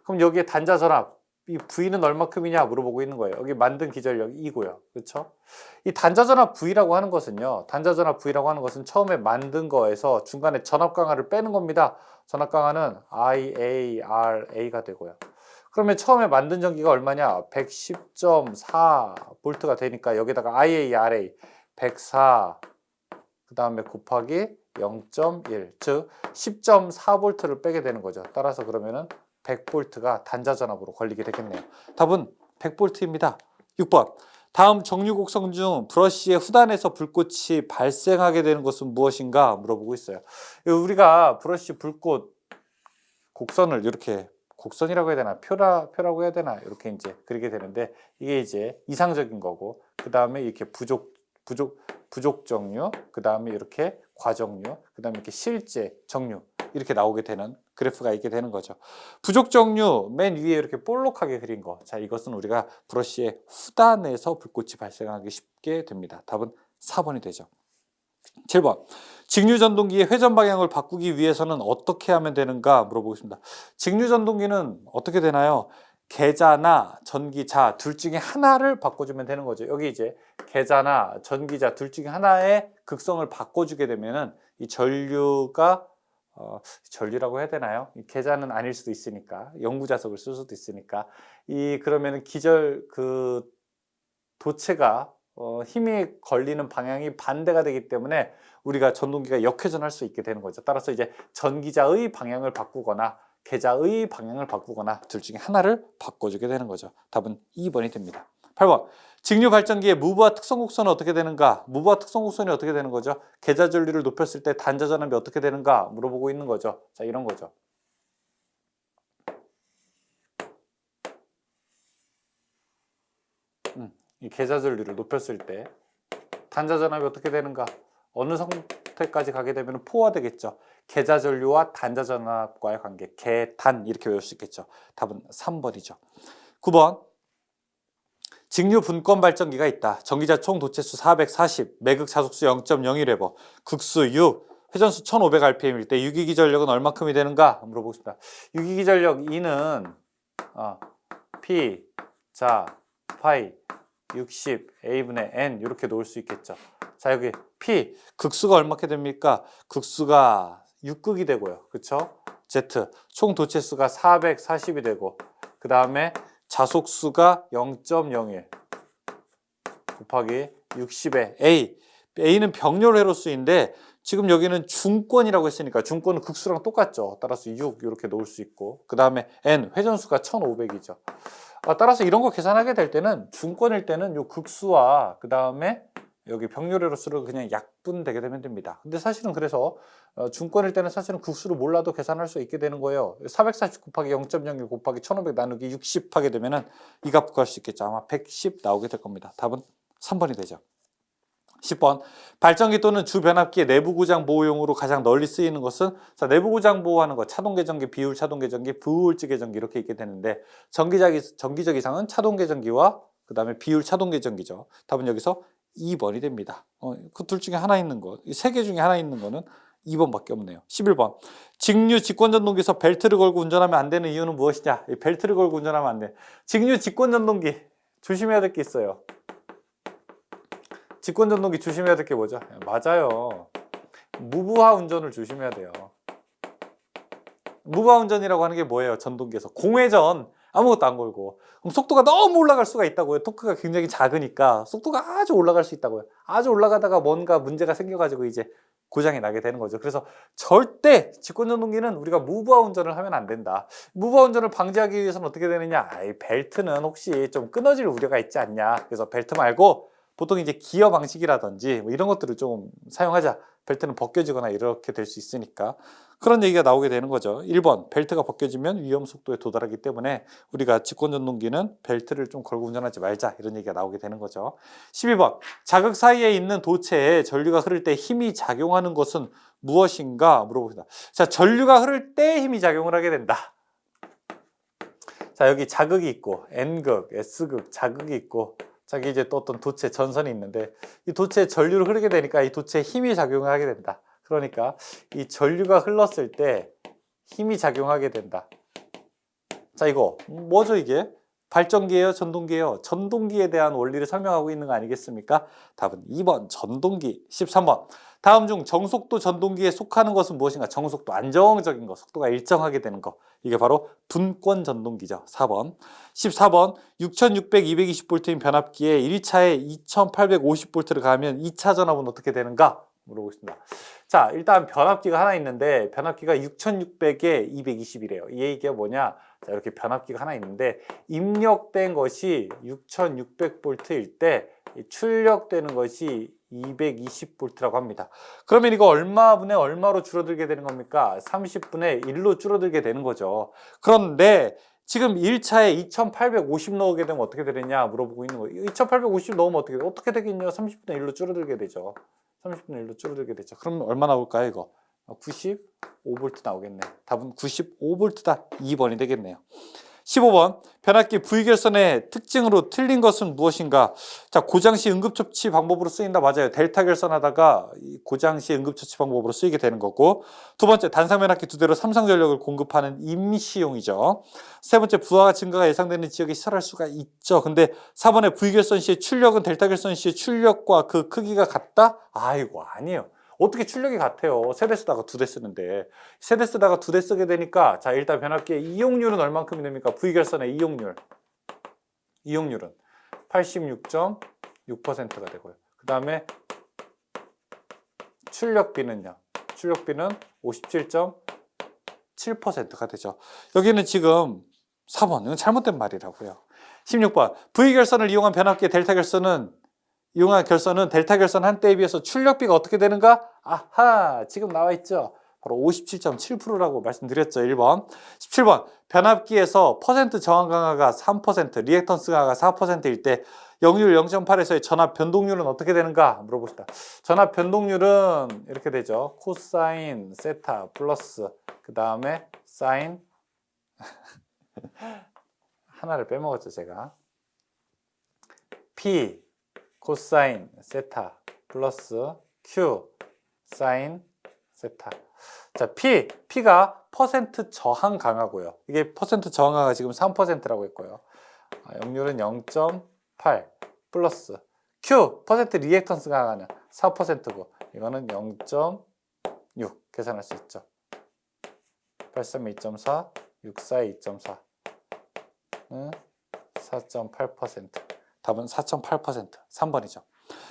그럼 여기에 단자 전압 이 V는 얼마큼이냐 물어보고 있는 거예요. 여기 만든 기전력이 이고요. 그렇죠? 이 단자전압 V라고 하는 것은요. 단자전압 V라고 하는 것은 처음에 만든 거에서 중간에 전압 강화를 빼는 겁니다. 전압 강화는 IARA가 되고요. 그러면 처음에 만든 전기가 얼마냐? 110.4V가 되니까 여기다가 IARA 104 그 다음에 곱하기 0.1 즉 10.4V를 빼게 되는 거죠. 따라서 그러면은 100V가 단자 전압으로 걸리게 되겠네요. 답은 100V입니다. 6번. 다음 정류 곡선 중 브러쉬의 후단에서 불꽃이 발생하게 되는 것은 무엇인가 물어보고 있어요. 우리가 브러쉬 불꽃 곡선을 이렇게 곡선이라고 해야 되나 표라고 해야 되나 이렇게 이제 그리게 되는데 이게 이제 이상적인 거고 그 다음에 이렇게 부족 정류 그 다음에 이렇게 과정류 그 다음에 이렇게 실제 정류 이렇게 나오게 되는 그래프가 있게 되는 거죠. 부족 정류 맨 위에 이렇게 볼록하게 그린 거. 자, 이것은 우리가 브러쉬의 후단에서 불꽃이 발생하기 쉽게 됩니다. 답은 4번이 되죠. 7번. 직류 전동기의 회전 방향을 바꾸기 위해서는 어떻게 하면 되는가 물어보겠습니다. 직류 전동기는 어떻게 되나요? 계자나 전기자 둘 중에 하나를 바꿔주면 되는 거죠. 여기 이제 계자나 전기자 둘 중에 하나의 극성을 바꿔주게 되면은 이 전류가 전류라고 해야 되나요? 이 계자는 아닐 수도 있으니까 영구자석을 쓸 수도 있으니까 그러면은 기절 그 도체가 힘이 걸리는 방향이 반대가 되기 때문에 우리가 전동기가 역회전할 수 있게 되는 거죠. 따라서 이제 전기자의 방향을 바꾸거나 계자의 방향을 바꾸거나 둘 중에 하나를 바꿔주게 되는 거죠. 답은 2번이 됩니다. 8번. 직류 발전기의 무브와 특성 곡선은 어떻게 되는가? 무브와 특성 곡선이 어떻게 되는 거죠? 계좌 전류를 높였을 때 단자 전압이 어떻게 되는가? 물어보고 있는 거죠. 자, 이런 거죠. 이 계좌 전류를 높였을 때 단자 전압이 어떻게 되는가? 어느 상태까지 가게 되면 포화되겠죠. 계좌 전류와 단자 전압과의 관계, 계단 이렇게 외울 수 있겠죠. 답은 3번이죠. 9번. 직류 분권 발전기가 있다. 전기자 총 도체수 440, 매극 자속수 0.01회버, 극수 6, 회전수 1500rpm일 때 유기기 전력은 얼마큼이 되는가? 물어보겠습니다. 유기기 전력 E는 P, 자, 파이, 60, A분의 N 이렇게 놓을 수 있겠죠. 자, 여기 P, 극수가 얼마큼 됩니까? 극수가 6극이 되고요. 그쵸? Z, 총 도체수가 440이 되고 그 다음에 자속수가 0.01 곱하기 60의 A. A는 병렬 회로수인데 지금 여기는 중권이라고 했으니까 중권은 극수랑 똑같죠. 따라서 6 이렇게 놓을 수 있고 그 다음에 N, 회전수가 1500이죠. 따라서 이런 거 계산하게 될 때는 중권일 때는 요 극수와 그 다음에 여기 병렬 회로수를 그냥 약분되게 되면 됩니다. 근데 사실은 그래서 중권일 때는 사실은 극수를 몰라도 계산할 수 있게 되는 거예요. 440 곱하기 0.01 곱하기 1500 나누기 60 하게 되면은 이 값 구할 수 있겠죠. 아마 110 나오게 될 겁니다. 답은 3번이 되죠. 10번. 발전기 또는 주변압기의 내부 고장 보호용으로 가장 널리 쓰이는 것은 자, 내부 고장 보호하는 거 차동 계전기, 비율 차동 계전기, 부우울지 계전기 이렇게 있게 되는데 전기적 이상은 차동 계전기와 그 다음에 비율 차동 계전기죠. 답은 여기서 2번이 됩니다. 그 둘 중에 하나 있는 거, 이 세 개 중에 하나 있는 거는 2번밖에 없네요. 11번. 직류 직권전동기에서 벨트를 걸고 운전하면 안 되는 이유는 무엇이냐? 이 벨트를 걸고 운전하면 안 돼. 직류 직권전동기 조심해야 될 게 있어요. 직권전동기 조심해야 될 게 뭐죠? 맞아요. 무브화 운전을 조심해야 돼요. 무브화 운전이라고 하는 게 뭐예요? 전동기에서 공회전 아무것도 안 걸고 그럼 속도가 너무 올라갈 수가 있다고요. 토크가 굉장히 작으니까 속도가 아주 올라갈 수 있다고요. 아주 올라가다가 뭔가 문제가 생겨가지고 이제 고장이 나게 되는 거죠. 그래서 절대 직권전동기는 우리가 무브화 운전을 하면 안 된다. 무브화 운전을 방지하기 위해서는 어떻게 되느냐? 벨트는 혹시 좀 끊어질 우려가 있지 않냐? 그래서 벨트 말고 보통 이제 기어 방식이라든지 뭐 이런 것들을 좀 사용하자. 벨트는 벗겨지거나 이렇게 될 수 있으니까 그런 얘기가 나오게 되는 거죠. 1번 벨트가 벗겨지면 위험 속도에 도달하기 때문에 우리가 직권전동기는 벨트를 좀 걸고 운전하지 말자 이런 얘기가 나오게 되는 거죠. 12번 자극 사이에 있는 도체에 전류가 흐를 때 힘이 작용하는 것은 무엇인가 물어봅니다. 자, 전류가 흐를 때 힘이 작용을 하게 된다. 자, 여기 자극이 있고 N극, S극, 자극이 있고 자기 이제 또 어떤 도체 전선이 있는데 이 도체에 전류를 흐르게 되니까 이 도체에 힘이 작용을 하게 된다. 그러니까 이 전류가 흘렀을 때 힘이 작용하게 된다. 자, 이거 뭐죠 이게? 발전기예요? 전동기예요? 전동기에 대한 원리를 설명하고 있는 거 아니겠습니까? 답은 2번 전동기. 13번 다음 중 정속도 전동기에 속하는 것은 무엇인가? 정속도 안정적인 거, 속도가 일정하게 되는 거. 이게 바로 분권 전동기죠. 4번. 14번 6600, 220V인 변압기에 1차에 2850V를 가하면 2차 전압은 어떻게 되는가? 물어보겠습니다. 자, 일단 변압기가 하나 있는데 변압기가 6600에 220이래요. 이 얘기가 뭐냐? 자, 이렇게 변압기가 하나 있는데 입력된 것이 6600V일 때 출력되는 것이 220V라고 합니다. 그러면 이거 얼마분의 얼마로 줄어들게 되는 겁니까? 30분의 1로 줄어들게 되는 거죠. 그런데 지금 1차에 2850 넣게 되면 어떻게 되느냐 물어보고 있는 거예요. 2850 넣으면 어떻게 되겠냐? 30분의 1로 줄어들게 되죠. 30분의 1로 줄어들게 되죠. 그럼 얼마 나올까요 이거? 95V 나오겠네. 답은 95V다. 2번이 되겠네요. 15번 변압기 V결선의 특징으로 틀린 것은 무엇인가? 자, 고장시 응급처치 방법으로 쓰인다. 맞아요. 델타 결선하다가 고장시 응급처치 방법으로 쓰이게 되는 거고, 두 번째 단상 변압기 두 대로 삼성전력을 공급하는 임시용이죠. 세 번째 부하가 증가가 예상되는 지역에 시설할 수가 있죠. 근데 4번에 V결선 시의 출력은 델타 결선 시의 출력과 그 크기가 같다? 아이고 아니에요. 어떻게 출력이 같아요? 세 대 쓰다가 두 대 쓰는데 세 대 쓰다가 두 대 쓰게 되니까 자, 일단 변압기의 이용률은 얼만큼이 됩니까? V결선의 이용률은 86.6%가 되고요. 그 다음에 출력비는요? 출력비는 57.7%가 되죠. 여기는 지금 4번 이건 잘못된 말이라고요. 16번 V결선을 이용한 변압기의 델타 결선은 델타 결선 한 때에 비해서 출력비가 어떻게 되는가? 아하, 지금 나와 있죠. 바로 57.7%라고 말씀드렸죠. 1번. 17번 변압기에서 퍼센트 저항 강화가 3%, 리액턴스 강화가 4%일 때 역률 0.8에서의 전압 변동률은 어떻게 되는가 물어봅시다. 전압 변동률은 이렇게 되죠. 코사인 세타 플러스 그 다음에 사인 하나를 빼먹었죠 제가. P 코사인 세타 플러스 Q 사인 세타. 자, P가 퍼센트 저항 강하고요. 이게 퍼센트 저항 강화가 지금 3%라고 했고요. 역률은 0.8 플러스 Q 퍼센트 리액턴스 강화는 4%고 이거는 0.6 계산할 수 있죠. 832 2.4 642 2.4 4.8%. 답은 4.8%. 3번이죠.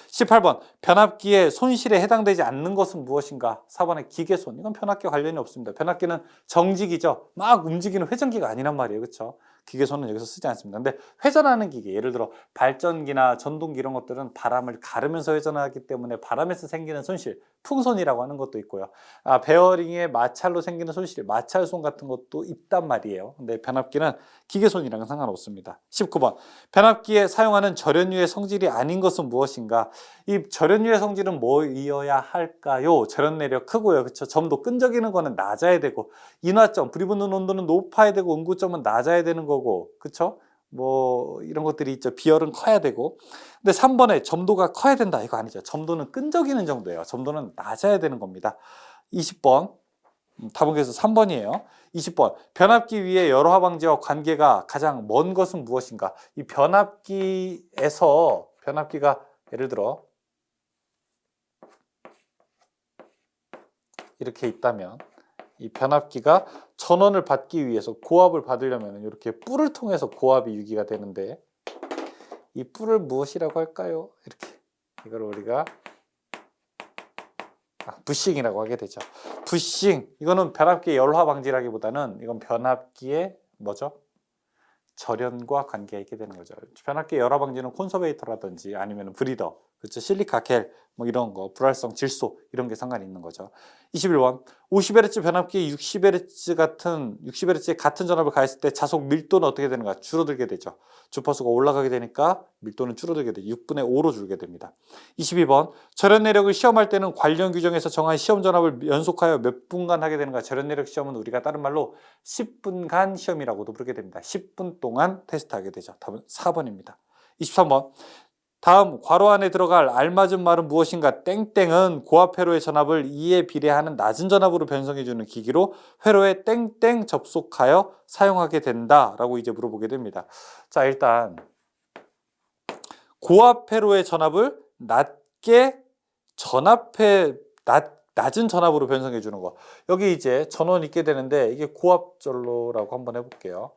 18번 변압기의 손실에 해당되지 않는 것은 무엇인가? 4번의 기계손. 이건 변압기와 관련이 없습니다. 변압기는 정직이죠. 막 움직이는 회전기가 아니란 말이에요. 그렇죠? 기계손은 여기서 쓰지 않습니다. 근데 회전하는 기계, 예를 들어 발전기나 전동기 이런 것들은 바람을 가르면서 회전하기 때문에 바람에서 생기는 손실, 풍손이라고 하는 것도 있고요. 베어링의 마찰로 생기는 손실, 마찰손 같은 것도 있단 말이에요. 근데 변압기는 기계손이랑은 상관없습니다. 19번 변압기에 사용하는 절연유의 성질이 아닌 것은 무엇인가? 이 절연유의 성질은 뭐이어야 할까요? 절연 내력 크고요. 그렇죠? 점도 끈적이는 거는 낮아야 되고 인화점, 불이 붙는 온도는 높아야 되고 응고점은 낮아야 되는 거고, 그쵸? 뭐 이런 것들이 있죠. 비열은 커야 되고. 근데 3번에 점도가 커야 된다 이거 아니죠. 점도는 끈적이는 정도예요. 점도는 낮아야 되는 겁니다. 20번 답은 그래서 3번이에요. 20번 변압기 위에 열화 방지와 관계가 가장 먼 것은 무엇인가? 이 변압기에서 변압기가 예를 들어 이렇게 있다면 이 변압기가 전원을 받기 위해서 고압을 받으려면 이렇게 뿔을 통해서 고압이 유기가 되는데 이 뿔을 무엇이라고 할까요? 이렇게 이걸 우리가 부싱이라고 하게 되죠. 부싱 이거는 변압기의 열화 방지라기보다는 이건 변압기의 뭐죠? 절연과 관계가 있게 되는 거죠. 변압기 열화 방지는 콘서베이터라든지 아니면 브리더, 그렇죠? 실리카 겔 뭐 이런 거, 불활성 질소 이런 게 상관이 있는 거죠. 21번 50Hz 변압기 60Hz의 같은 전압을 가했을 때 자속 밀도는 어떻게 되는가? 줄어들게 되죠. 주파수가 올라가게 되니까 밀도는 줄어들게 돼요. 6분의 5로 줄게 됩니다. 22번 절연 내력을 시험할 때는 관련 규정에서 정한 시험 전압을 연속하여 몇 분간 하게 되는가? 절연 내력 시험은 우리가 다른 말로 10분간 시험이라고도 부르게 됩니다. 10분 동안 테스트하게 되죠. 답은 4번입니다. 23번 다음 괄호 안에 들어갈 알맞은 말은 무엇인가? 땡땡은 고압 회로의 전압을 2에 비례하는 낮은 전압으로 변성해주는 기기로 회로에 땡땡 접속하여 사용하게 된다라고 이제 물어보게 됩니다. 자, 일단 고압 회로의 전압을 낮은 전압으로 변성해 주는 거. 여기 이제 전원이 있게 되는데 이게 고압전로라고 한번 해볼게요.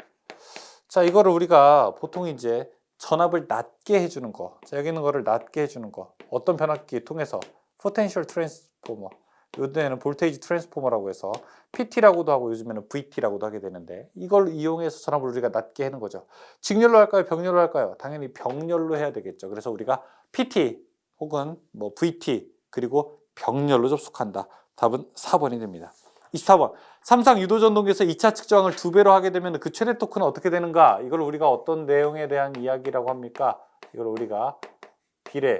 자, 이거를 우리가 보통 이제 전압을 낮게 해주는 거. 자, 여기 있는 거를 낮게 해주는 거. 어떤 변압기 통해서 포텐셜 트랜스포머. 요즘에는 볼테이지 트랜스포머라고 해서 PT라고도 하고 요즘에는 VT라고도 하게 되는데 이걸 이용해서 전압을 우리가 낮게 하는 거죠. 직렬로 할까요? 병렬로 할까요? 당연히 병렬로 해야 되겠죠. 그래서 우리가 PT 혹은 뭐 VT 그리고 병렬로 접속한다. 답은 4번이 됩니다. 24번 삼상 유도전동기에서 2차 측정을 2배로 하게 되면 그 최대 토크는 어떻게 되는가? 이걸 우리가 어떤 내용에 대한 이야기라고 합니까? 이걸 우리가 비례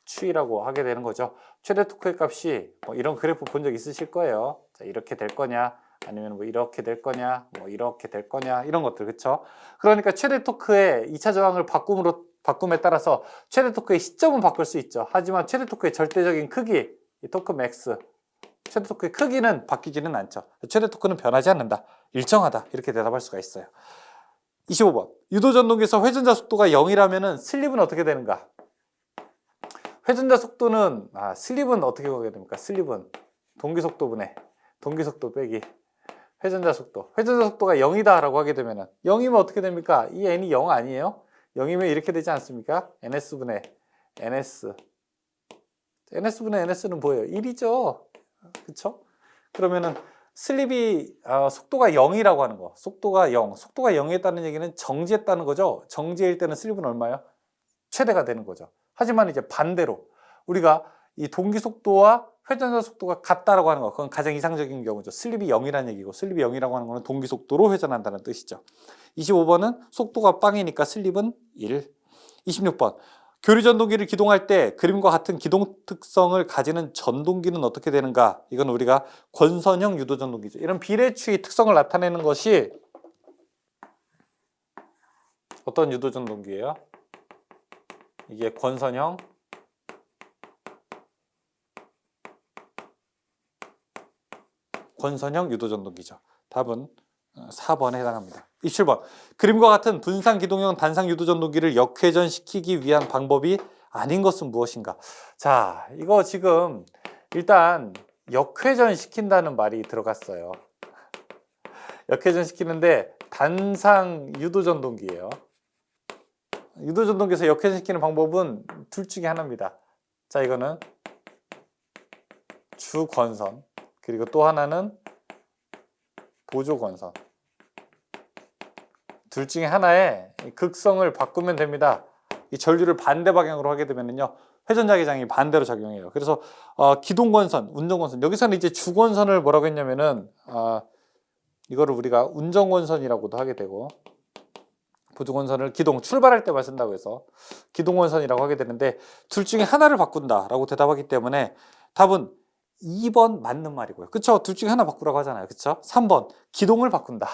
추이라고 하게 되는 거죠. 최대 토크의 값이 뭐 이런 그래프 본 적 있으실 거예요. 자, 이렇게 될 거냐 아니면 뭐 이렇게 될 거냐 뭐 이렇게 될 거냐 이런 것들, 그렇죠? 그러니까 최대 토크의 2차 저항을 바꿈에 따라서 최대 토크의 시점은 바꿀 수 있죠. 하지만 최대 토크의 절대적인 크기, 이 토크 맥스, 최대 토크의 크기는 바뀌지는 않죠. 최대 토크는 변하지 않는다. 일정하다. 이렇게 대답할 수가 있어요. 25번 유도전동기에서 회전자 속도가 0이라면 슬립은 어떻게 되는가? 회전자 속도는 슬립은 어떻게 보게 됩니까? 슬립은 동기속도분의 동기속도 빼기 회전자 속도가 0이다 라고 하게 되면 0이면 어떻게 됩니까? 이 n이 0 아니에요? 0이면 이렇게 되지 않습니까? ns분의 ns ns분의 ns는 뭐예요? 1이죠. 그쵸? 그러면은 슬립이 속도가 0이라고 하는 거. 속도가 0. 속도가 0이었다는 얘기는 정지했다는 거죠. 정지일 때는 슬립은 얼마예요? 최대가 되는 거죠. 하지만 이제 반대로 우리가 이 동기 속도와 회전자 속도가 같다라고 하는 거, 그건 가장 이상적인 경우죠. 슬립이 0이라는 얘기고, 슬립이 0이라고 하는 거는 동기 속도로 회전한다는 뜻이죠. 25번은 속도가 빵이니까 슬립은 1. 26번 교리 전동기를 기동할 때 그림과 같은 기동 특성을 가지는 전동기는 어떻게 되는가? 이건 우리가 권선형 유도 전동기죠. 이런 비례추의 특성을 나타내는 것이 어떤 유도 전동기예요? 이게 권선형 유도 전동기죠. 답은 4번에 해당합니다. 27번 그림과 같은 분산 기동형 단상 유도 전동기를 역회전시키기 위한 방법이 아닌 것은 무엇인가? 자, 이거 지금 일단 역회전시킨다는 말이 들어갔어요. 역회전시키는데 단상 유도 전동기예요. 유도 전동기에서 역회전시키는 방법은 둘 중에 하나입니다. 자, 이거는 주권선, 그리고 또 하나는 보조권선. 둘 중에 하나의 극성을 바꾸면 됩니다. 이 전류를 반대 방향으로 하게 되면요, 회전자기장이 반대로 작용해요. 그래서 기동권선, 운전권선, 여기서는 이제 주권선을 뭐라고 했냐면은 이거를 우리가 운전권선이라고도 하게 되고, 보조권선을 기동, 출발할 때만 쓴다고 해서 기동권선이라고 하게 되는데, 둘 중에 하나를 바꾼다라고 대답하기 때문에 답은 2번 맞는 말이고요. 그쵸? 둘 중에 하나 바꾸라고 하잖아요. 그쵸? 3번 기동을 바꾼다.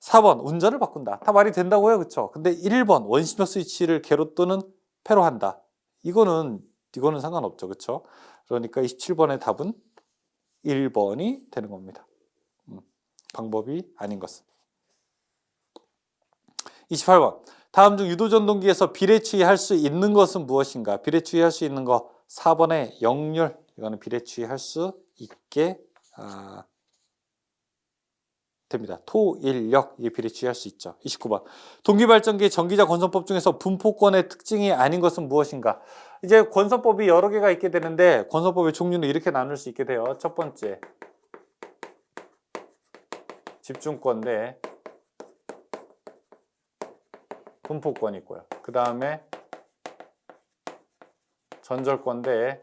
4번 운전을 바꾼다. 다 말이 된다고요. 그쵸? 근데 1번 원심력 스위치를 개로 또는 패로 한다. 이거는 상관없죠. 그쵸? 그러니까 27번의 답은 1번이 되는 겁니다. 방법이 아닌 것은. 28번 다음 중 유도전동기에서 비례추이할 수 있는 것은 무엇인가? 비례추이할 수 있는 거 4번의 역률, 이거는 비례추이할 수 있게 됩니다. 토인력, 이게 비례추이할 수 있죠. 29번 동기발전기의 전기자 권선법 중에서 분포권의 특징이 아닌 것은 무엇인가? 이제 권선법이 여러 개가 있게 되는데 권선법의 종류는 이렇게 나눌 수 있게 돼요. 첫 번째 집중권 대 분포권이 있고요. 그 다음에 전절권 대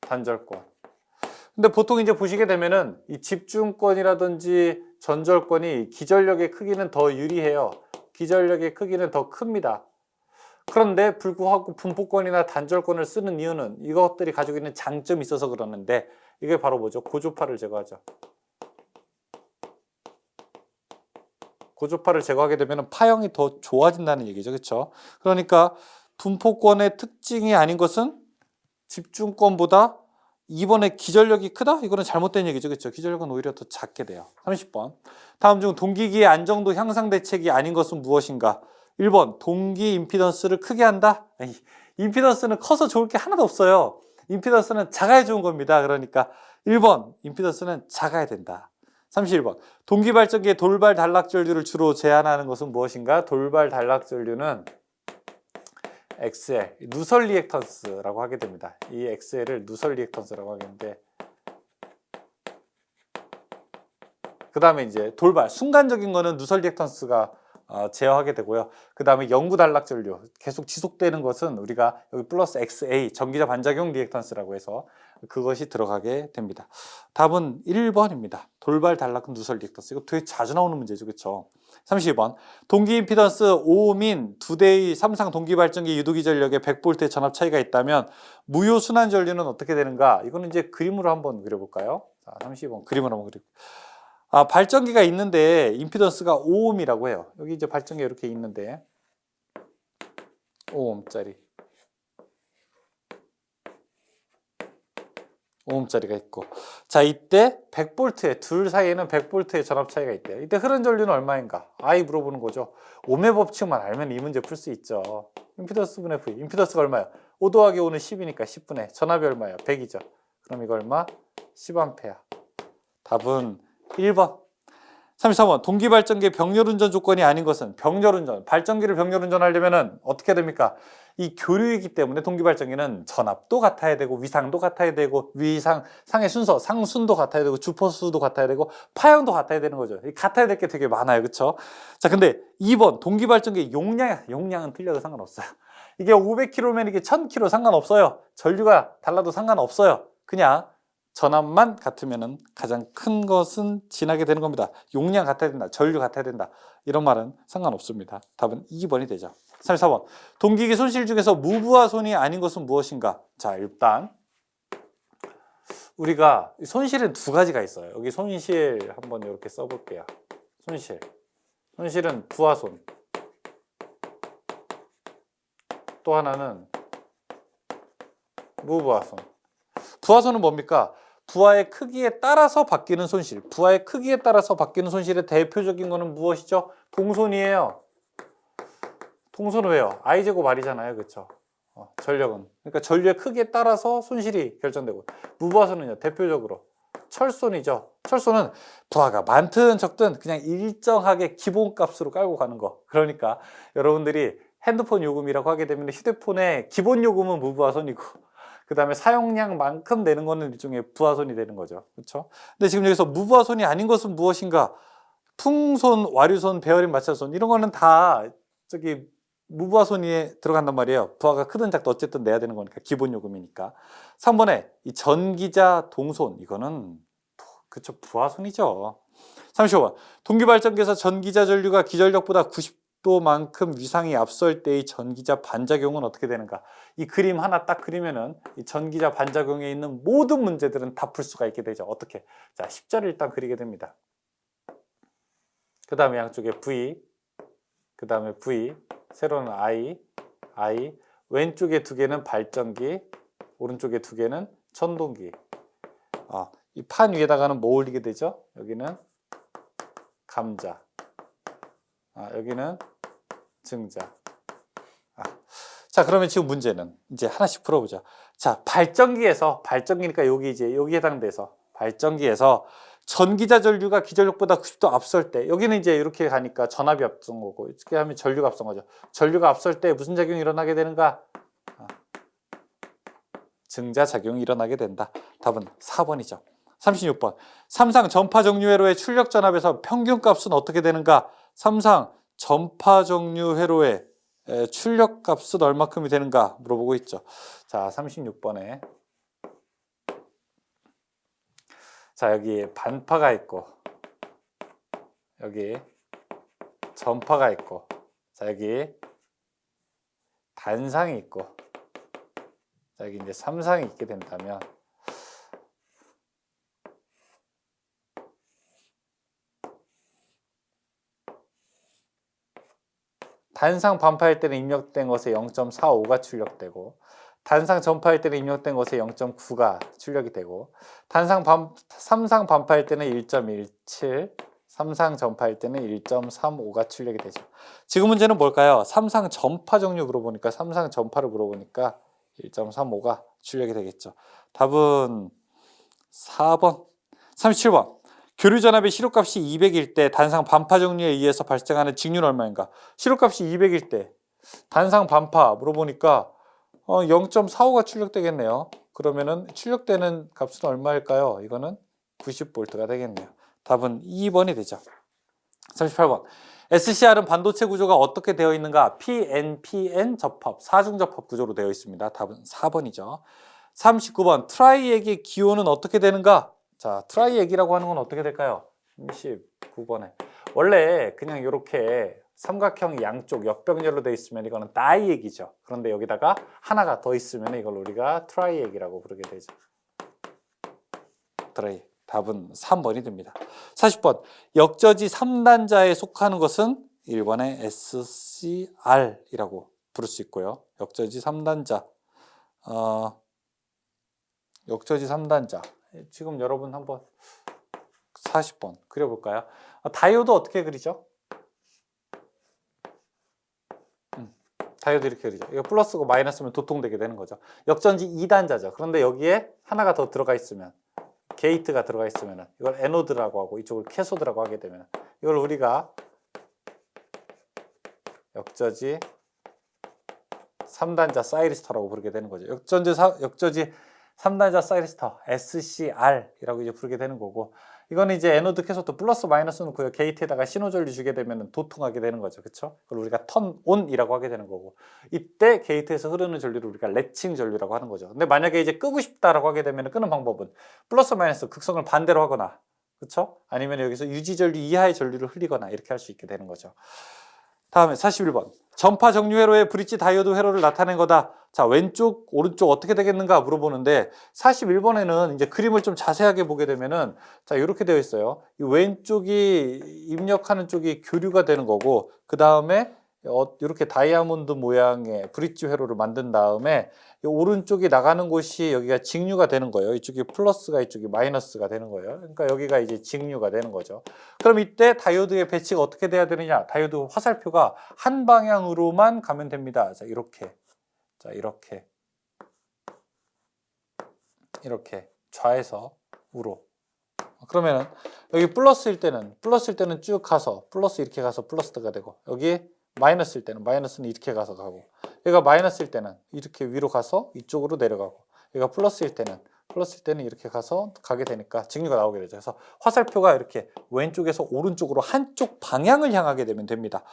단절권. 근데 보통 이제 보시게 되면은 이 집중권이라든지 전절권이 기전력의 크기는 더 유리해요. 기전력의 크기는 더 큽니다. 그런데 불구하고 분포권이나 단절권을 쓰는 이유는 이것들이 가지고 있는 장점이 있어서 그러는데, 이게 바로 뭐죠? 고주파를 제거하죠. 고주파를 제거하게 되면 파형이 더 좋아진다는 얘기죠. 그렇죠? 그러니까 분포권의 특징이 아닌 것은 집중권보다 2번의 기전력이 크다? 이거는 잘못된 얘기죠. 그렇죠? 기전력은 오히려 더 작게 돼요. 30번 다음 중 동기기의 안정도 향상 대책이 아닌 것은 무엇인가? 1번 동기 임피던스를 크게 한다? 아니, 임피던스는 커서 좋을 게 하나도 없어요. 임피던스는 작아야 좋은 겁니다. 그러니까 1번 임피던스는 작아야 된다. 31번 동기발전기의 돌발 단락전류를 주로 제한하는 것은 무엇인가? 돌발 단락전류는 XL, 누설 리액턴스라고 하게 됩니다. 이 XL을 누설 리액턴스라고 하겠는데, 그 다음에 이제 돌발, 순간적인 거는 누설 리액턴스가 제어하게 되고요. 그 다음에 영구 단락전류, 계속 지속되는 것은 우리가 여기 플러스 XA, 전기자 반작용 리액턴스라고 해서 그것이 들어가게 됩니다. 답은 1번입니다. 돌발 단락 누설 리액턴스. 이거 되게 자주 나오는 문제죠. 그렇죠? 32번 동기 임피던스 5옴인 두 대의 삼상 동기발전기 유도기 전력에 100V의 전압 차이가 있다면 무효 순환 전류는 어떻게 되는가? 이거는 이제 그림으로 한번 그려볼까요? 자, 32번 그림으로 한번 그릴게요. 발전기가 있는데 임피던스가 5옴이라고 해요. 여기 이제 발전기가 이렇게 있는데 5옴짜리 있고, 자, 이때 100V의 둘 사이에는 100V의 전압 차이가 있대요. 이때 흐른 전류는 얼마인가? 물어보는 거죠. ohm의 법칙만 알면 이 문제 풀 수 있죠. 임피던스 분의 V, 임피던스가 얼마야? 5 더하기 5는 10이니까 10분의 전압이 얼마야? 100이죠. 그럼 이거 얼마? 10A. 답은 1번. 33번 동기발전기의 병렬운전 조건이 아닌 것은 병렬운전, 발전기를 병렬운전하려면 어떻게 됩니까? 이 교류이기 때문에 동기발전기는 전압도 같아야 되고 위상도 같아야 되고 상의 순서, 상순도 같아야 되고 주포수도 같아야 되고 파형도 같아야 되는 거죠. 같아야 될 게 되게 많아요. 그렇죠? 자, 근데 2번 동기발전기의 용량은 틀려도 상관없어요. 이게 500kg면 이게 1000kg 상관없어요. 전류가 달라도 상관없어요. 그냥 전압만 같으면은 가장 큰 것은 지나게 되는 겁니다. 용량 같아야 된다. 전류 같아야 된다. 이런 말은 상관없습니다. 답은 2번이 되죠. 34번. 동기기 손실 중에서 무부하 손이 아닌 것은 무엇인가? 자, 일단 우리가 손실은 두 가지가 있어요. 여기 손실 한번 이렇게 써볼게요. 손실은 부하손. 또 하나는 무부하손. 부하손은 뭡니까? 부하의 크기에 따라서 바뀌는 손실. 부하의 크기에 따라서 바뀌는 손실의 대표적인 거는 무엇이죠? 동손이에요. 동손은 왜요? I제곱 R이잖아요. 그렇죠? 전력은. 그러니까 전류의 크기에 따라서 손실이 결정되고, 무부하손은요, 대표적으로 철손이죠. 철손은 부하가 많든 적든 그냥 일정하게 기본값으로 깔고 가는 거. 그러니까 여러분들이 핸드폰 요금이라고 하게 되면 휴대폰의 기본 요금은 무부하손이고, 그 다음에 사용량만큼 내는 거는 일종의 부하손이 되는 거죠. 그렇죠? 근데 지금 여기서 무부하손이 아닌 것은 무엇인가? 풍손, 와류손, 배어림, 마찰손 이런 거는 다 저기 무부하손에 들어간단 말이에요. 부하가 크든 작든 어쨌든 내야 되는 거니까 기본 요금이니까. 3번에 이 전기자 동손 이거는 그쵸 부하손이죠. 35번 동기발전기에서 전기자 전류가 기전력보다 90도만큼 위상이 앞설 때의 전기자 반작용은 어떻게 되는가? 이 그림 하나 딱 그리면은 이 전기자 반작용에 있는 모든 문제들은 다 풀 수가 있게 되죠. 어떻게? 자, 십자를 일단 그리게 됩니다. 그 다음에 양쪽에 V, 그 다음에 V, 세로는 I, 왼쪽에 두 개는 발전기, 오른쪽에 두 개는 천동기. 이 판 위에다가는 뭐 올리게 되죠? 여기는 감자, 여기는 증자. 자, 그러면 지금 문제는 이제 하나씩 풀어보자. 자, 발전기니까 여기 해당돼서 발전기에서 전기자 전류가 기전력보다 90도 앞설 때, 여기는 이제 이렇게 가니까 전압이 앞선 거고, 이렇게 하면 전류가 앞선 거죠. 전류가 앞설 때 무슨 작용이 일어나게 되는가? 증자작용이 일어나게 된다. 답은 4번이죠. 36번. 삼상 전파정류 회로의 출력 전압에서 평균값은 어떻게 되는가? 삼상 전파정류 회로의 출력값은 얼마큼이 되는가? 물어보고 있죠. 자, 36번에 자, 여기 반파가 있고, 여기 전파가 있고, 자, 여기 단상이 있고, 자, 여기 이제 삼상이 있게 된다면, 단상 반파할 때는 입력된 것에 0.45가 출력되고, 단상 전파할 때는 입력된 것에 0.9가 출력이 되고, 삼상 반파할 때는 1.17, 삼상 전파할 때는 1.35가 출력이 되죠. 지금 문제는 뭘까요? 삼상 전파 종류 물어보니까, 삼상 전파를 물어보니까 1.35가 출력이 되겠죠. 답은 4번. 37번. 교류전압의 시료값이 200일 때 단상 반파 종류에 의해서 발생하는 직류는 얼마인가? 시료값이 200일 때 단상 반파 물어보니까 0.45가 출력되겠네요. 그러면은 출력되는 값은 얼마일까요? 이거는 90V가 되겠네요. 답은 2번이 되죠. 38번. SCR은 반도체 구조가 어떻게 되어 있는가? PNPN 접합, 사중 접합 구조로 되어 있습니다. 답은 4번이죠. 39번. 트라이액의 기호는 어떻게 되는가? 자, 트라이액이라고 하는 건 어떻게 될까요? 39번에. 원래 그냥 이렇게 삼각형 양쪽 역병렬로 되어 있으면 이거는 다이액이죠. 그런데 여기다가 하나가 더 있으면 이걸 우리가 트라이액이라고 부르게 되죠. 트라이. 답은 3번이 됩니다. 40번. 역저지 3단자에 속하는 것은 1번의 SCR이라고 부를 수 있고요. 역저지 3단자. 역저지 3단자. 지금 여러분 한번 40번 그려볼까요? 다이오드 어떻게 그리죠? 다이오드 이렇게 그리죠. 이거 플러스고 마이너스면 도통되게 되는 거죠. 역전지 2단자죠. 그런데 여기에 하나가 더 들어가 있으면, 게이트가 들어가 있으면 이걸 에노드라고 하고 이쪽을 캐소드라고 하게 되면 이걸 우리가 역저지 3단자 사이리스터라고 부르게 되는 거죠. 역저지 3단자 사이리스터 SCR이라고 이제 부르게 되는 거고, 이거는 이제 에노드 캐소드 플러스 마이너스 놓고요, 게이트에다가 신호전류 주게 되면 도통하게 되는 거죠. 그쵸? 그걸 우리가 턴온이라고 하게 되는 거고, 이때 게이트에서 흐르는 전류를 우리가 레칭 전류라고 하는 거죠. 근데 만약에 이제 끄고 싶다라고 하게 되면 끄는 방법은 플러스 마이너스 극성을 반대로 하거나, 그쵸? 아니면 여기서 유지 전류 이하의 전류를 흘리거나 이렇게 할 수 있게 되는 거죠. 다음에 41번. 전파 정류 회로에 브릿지 다이오드 회로를 나타낸 거다. 자, 왼쪽, 오른쪽 어떻게 되겠는가 물어보는데, 41번에는 이제 그림을 좀 자세하게 보게 되면은, 자, 이렇게 되어 있어요. 이 왼쪽이 입력하는 쪽이 교류가 되는 거고, 그 다음에 이렇게 다이아몬드 모양의 브릿지 회로를 만든 다음에 이 오른쪽이 나가는 곳이 여기가 직류가 되는 거예요. 이쪽이 플러스가 이쪽이 마이너스가 되는 거예요. 그러니까 여기가 이제 직류가 되는 거죠. 그럼 이때 다이오드의 배치가 어떻게 돼야 되느냐? 다이오드 화살표가 한 방향으로만 가면 됩니다. 자, 이렇게. 자, 이렇게 좌에서 우로. 그러면은 여기 플러스일 때는 쭉 가서 플러스 이렇게 가서 플러스가 되고, 여기 마이너스일 때는 마이너스는 이렇게 가서 가고, 얘가 마이너스일 때는 이렇게 위로 가서 이쪽으로 내려가고, 얘가 플러스일 때는 이렇게 가서 가게 되니까 직류가 나오게 되죠. 그래서 화살표가 이렇게 왼쪽에서 오른쪽으로 한쪽 방향을 향하게 되면 됩니다.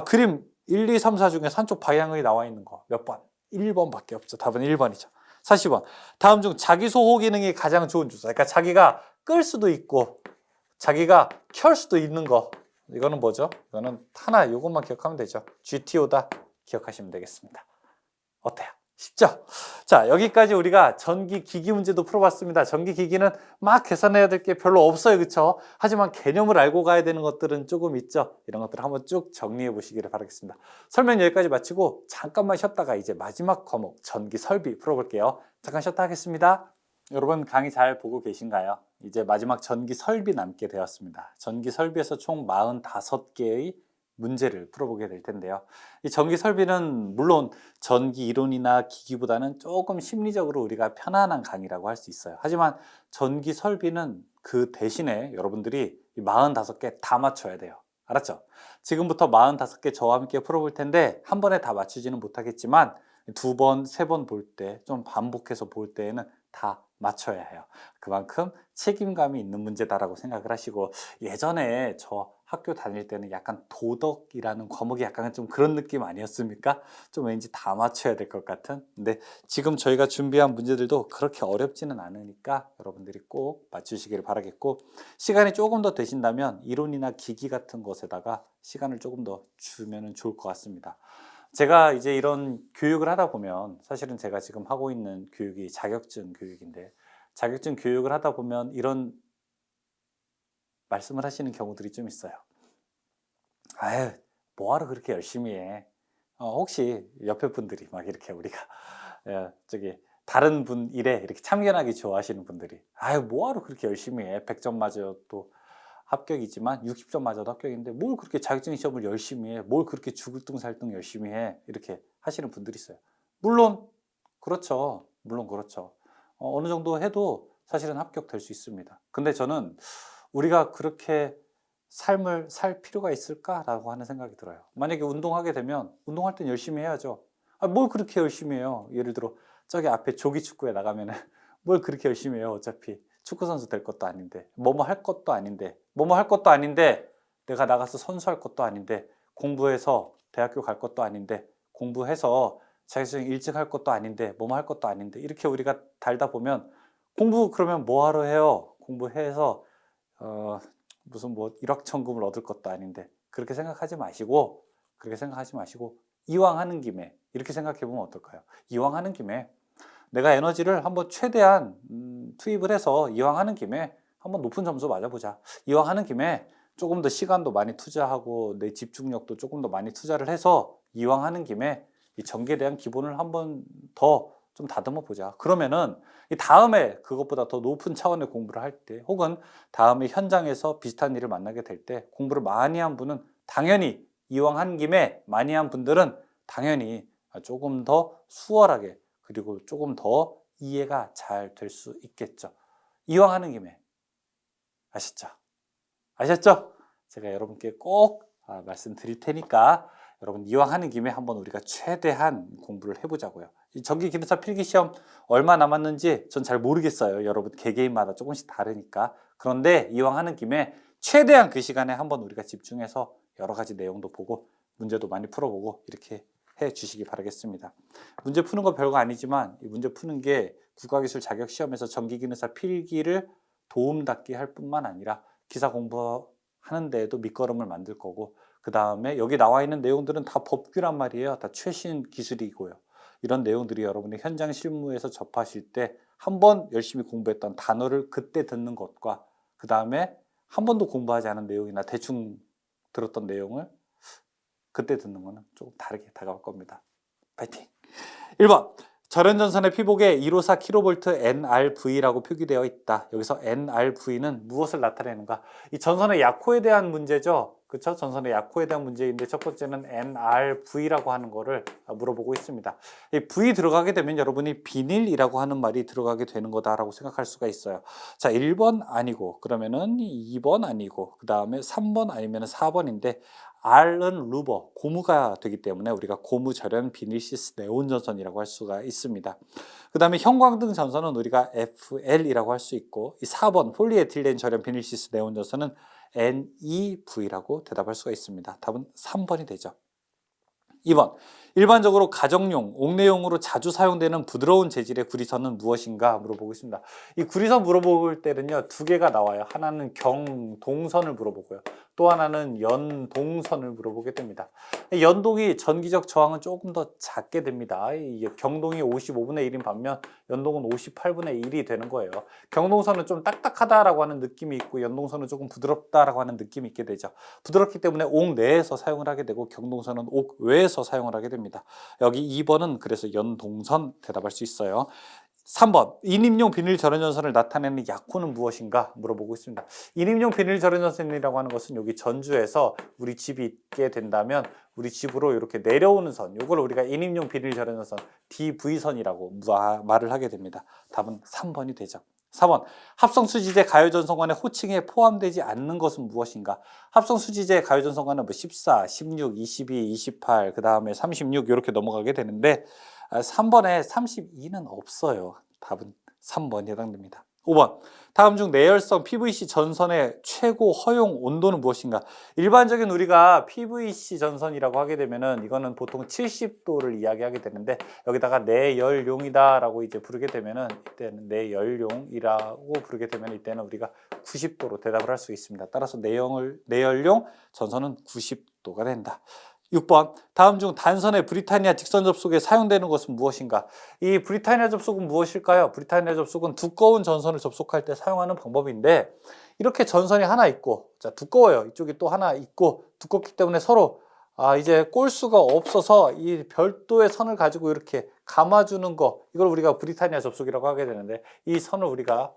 그림 1, 2, 3, 4 중에서 한쪽 방향이 나와 있는 거 몇 번? 1번밖에 없죠. 답은 1번이죠. 40번. 다음 중 자기 소호 기능이 가장 좋은 주소. 그러니까 자기가 끌 수도 있고 자기가 켤 수도 있는 거. 이거는 뭐죠? 이거는 하나, 이것만 기억하면 되죠. GTO다 기억하시면 되겠습니다. 어때요? 쉽죠? 자, 여기까지 우리가 전기기기 문제도 풀어봤습니다. 전기기기는 막 계산해야 될 게 별로 없어요. 그쵸? 하지만 개념을 알고 가야 되는 것들은 조금 있죠. 이런 것들을 한번 쭉 정리해 보시기를 바라겠습니다. 설명 여기까지 마치고 잠깐만 쉬었다가 이제 마지막 과목 전기 설비 풀어볼게요. 잠깐 쉬었다 하겠습니다. 여러분 강의 잘 보고 계신가요? 이제 마지막 전기 설비 남게 되었습니다. 전기 설비에서 총 45개의 문제를 풀어보게 될 텐데요. 이 전기 설비는 물론 전기 이론이나 기기보다는 조금 심리적으로 우리가 편안한 강의라고 할 수 있어요. 하지만 전기 설비는 그 대신에 여러분들이 45개 다 맞춰야 돼요. 알았죠? 지금부터 45개 저와 함께 풀어볼 텐데 한 번에 다 맞추지는 못하겠지만 두 번, 세 번 볼 때, 좀 반복해서 볼 때에는 다 맞춰야 해요. 그만큼 책임감이 있는 문제다라고 생각을 하시고, 예전에 저 학교 다닐 때는 약간 도덕이라는 과목이 약간 좀 그런 느낌 아니었습니까? 좀 왠지 다 맞춰야 될 것 같은. 근데 지금 저희가 준비한 문제들도 그렇게 어렵지는 않으니까 여러분들이 꼭 맞추시기를 바라겠고, 시간이 조금 더 되신다면 이론이나 기기 같은 것에다가 시간을 조금 더 주면 좋을 것 같습니다. 제가 이제 이런 교육을 하다 보면, 사실은 제가 지금 하고 있는 교육이 자격증 교육인데, 자격증 교육을 하다 보면 이런 말씀을 하시는 경우들이 좀 있어요. 아유, 뭐하러 그렇게 열심히 해? 혹시 옆에 분들이 막 이렇게 우리가 저기 다른 분 일에 이렇게 참견하기 좋아하시는 분들이, 아유, 뭐하러 그렇게 열심히 해? 100점 맞아도 합격이지만 60점 맞아도 합격인데 뭘 그렇게 자격증 시험을 열심히 해? 뭘 그렇게 죽을 둥 살 둥 열심히 해? 이렇게 하시는 분들이 있어요. 물론 그렇죠. 물론 그렇죠. 어느 정도 해도 사실은 합격될 수 있습니다. 근데 저는 우리가 그렇게 삶을 살 필요가 있을까라고 하는 생각이 들어요. 만약에 운동하게 되면 운동할 땐 열심히 해야죠. 뭘 그렇게 열심히 해요? 예를 들어 저기 앞에 조기 축구에 나가면은 뭘 그렇게 열심히 해요? 어차피 축구 선수 될 것도 아닌데, 뭐뭐 할 것도 아닌데, 뭐뭐 할 것도 아닌데, 내가 나가서 선수할 것도 아닌데, 공부해서 대학교 갈 것도 아닌데, 공부해서 자격증 일찍 할 것도 아닌데, 뭐뭐 할 것도 아닌데, 이렇게 우리가 달다 보면, 공부 그러면 뭐 하러 해요? 공부해서 무슨 뭐 일확천금을 얻을 것도 아닌데, 그렇게 생각하지 마시고 이왕 하는 김에 이렇게 생각해 보면 어떨까요? 이왕 하는 김에 내가 에너지를 한번 최대한 투입을 해서 이왕 하는 김에 한번 높은 점수 맞아보자. 이왕 하는 김에 조금 더 시간도 많이 투자하고 내 집중력도 조금 더 많이 투자를 해서 이왕 하는 김에 이 전기에 대한 기본을 한번 더 좀 다듬어 보자. 그러면은 이 다음에 그것보다 더 높은 차원의 공부를 할 때, 혹은 다음에 현장에서 비슷한 일을 만나게 될 때 공부를 많이 한 분은 당연히, 이왕 한 김에 많이 한 분들은 당연히 조금 더 수월하게, 그리고 조금 더 이해가 잘 될 수 있겠죠. 이왕 하는 김에. 아셨죠? 제가 여러분께 꼭 말씀드릴 테니까 여러분 이왕 하는 김에 한번 우리가 최대한 공부를 해보자고요. 이 전기기능사 필기시험 얼마 남았는지 전 잘 모르겠어요. 여러분 개개인마다 조금씩 다르니까. 그런데 이왕 하는 김에 최대한 그 시간에 한번 우리가 집중해서 여러 가지 내용도 보고 문제도 많이 풀어보고 이렇게 해 주시기 바라겠습니다. 문제 푸는 거 별거 아니지만 이 문제 푸는 게 국가기술 자격시험에서 전기기능사 필기를 도움닫게 할 뿐만 아니라 기사 공부하는 데에도 밑거름을 만들 거고, 그 다음에 여기 나와 있는 내용들은 다 법규란 말이에요. 다 최신 기술이고요. 이런 내용들이 여러분의 현장 실무에서 접하실 때 한번 열심히 공부했던 단어를 그때 듣는 것과 그 다음에 한 번도 공부하지 않은 내용이나 대충 들었던 내용을 그때 듣는 거는 조금 다르게 다가올 겁니다. 파이팅! 1번 절연전선의 피복에 154kV NRV라고 표기되어 있다. 여기서 NRV는 무엇을 나타내는가? 이 전선의 약호에 대한 문제죠. 그렇죠? 전선의 약호에 대한 문제인데 첫 번째는 NRV라고 하는 거를 물어보고 있습니다. 이 V 들어가게 되면 여러분이 비닐이라고 하는 말이 들어가게 되는 거다라고 생각할 수가 있어요. 자, 1번 아니고 그러면은 2번 아니고 그 다음에 3번 아니면 4번인데 R은 루버, 고무가 되기 때문에 우리가 고무 절연 비닐시스 네온 전선이라고 할 수가 있습니다. 그 다음에 형광등 전선은 우리가 FL이라고 할 수 있고, 이 4번 폴리에틸렌 절연 비닐시스 네온 전선은 NEV라고 대답할 수가 있습니다. 답은 3번이 되죠. 2번 일반적으로 가정용, 옥내용으로 자주 사용되는 부드러운 재질의 구리선은 무엇인가 물어보고 있습니다. 이 구리선 물어볼 때는요, 두 개가 나와요. 하나는 경동선을 물어보고요. 또 하나는 연동선을 물어보게 됩니다. 연동이 전기적 저항은 조금 더 작게 됩니다. 경동이 55분의 1인 반면 연동은 58분의 1이 되는 거예요. 경동선은 좀 딱딱하다라고 하는 느낌이 있고 연동선은 조금 부드럽다라고 하는 느낌이 있게 되죠. 부드럽기 때문에 옥 내에서 사용을 하게 되고 경동선은 옥 외에서 사용을 하게 됩니다. 여기 2번은 그래서 연동선 대답할 수 있어요. 3번 인입용 비닐 절연전선을 나타내는 약호는 무엇인가 물어보고 있습니다. 인입용 비닐 절연전선이라고 하는 것은 여기 전주에서 우리 집이 있게 된다면 우리 집으로 이렇게 내려오는 선, 이걸 우리가 인입용 비닐 절연전선 DV선이라고 말을 하게 됩니다. 답은 3번이 되죠. 4번 합성수지제 가요전선관의 호칭에 포함되지 않는 것은 무엇인가? 합성수지제 가요전선관은 14, 16, 22, 28, 그 다음에 36 이렇게 넘어가게 되는데 3번에 32는 없어요. 답은 3번이 해당됩니다. 5번 다음 중 내열성 PVC 전선의 최고 허용 온도는 무엇인가? 일반적인 우리가 PVC 전선이라고 하게 되면은 이거는 보통 70도를 이야기하게 되는데 여기다가 내열용이다 라고 이제 부르게 되면은 이때는 내열용이라고 부르게 되면 이때는 우리가 90도로 대답을 할 수 있습니다. 따라서 내열용 전선은 90도가 된다. 6번 다음 중 단선의 브리타니아 직선 접속에 사용되는 것은 무엇인가? 이 브리타니아 접속은 무엇일까요? 브리타니아 접속은 두꺼운 전선을 접속할 때 사용하는 방법인데, 이렇게 전선이 하나 있고, 자 두꺼워요. 이쪽이 또 하나 있고 두껍기 때문에 서로 이제 꼴 수가 없어서 이 별도의 선을 가지고 이렇게 감아주는 거, 이걸 우리가 브리타니아 접속이라고 하게 되는데, 이 선을 우리가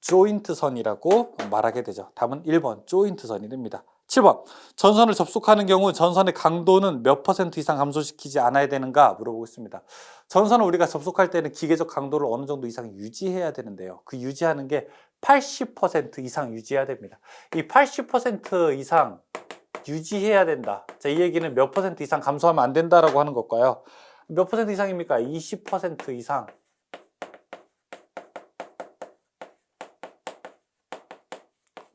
조인트 선이라고 말하게 되죠. 답은 1번 조인트 선이 됩니다. 7번 전선을 접속하는 경우 전선의 강도는 몇 % 이상 감소시키지 않아야 되는가 물어보고 있습니다. 전선을 우리가 접속할 때는 기계적 강도를 어느 정도 이상 유지해야 되는데요. 그 유지하는 게 80% 이상 유지해야 됩니다. 이 80% 이상 유지해야 된다. 자, 이 얘기는 몇 % 이상 감소하면 안 된다라고 하는 것과요. 몇 % 이상입니까? 20% 이상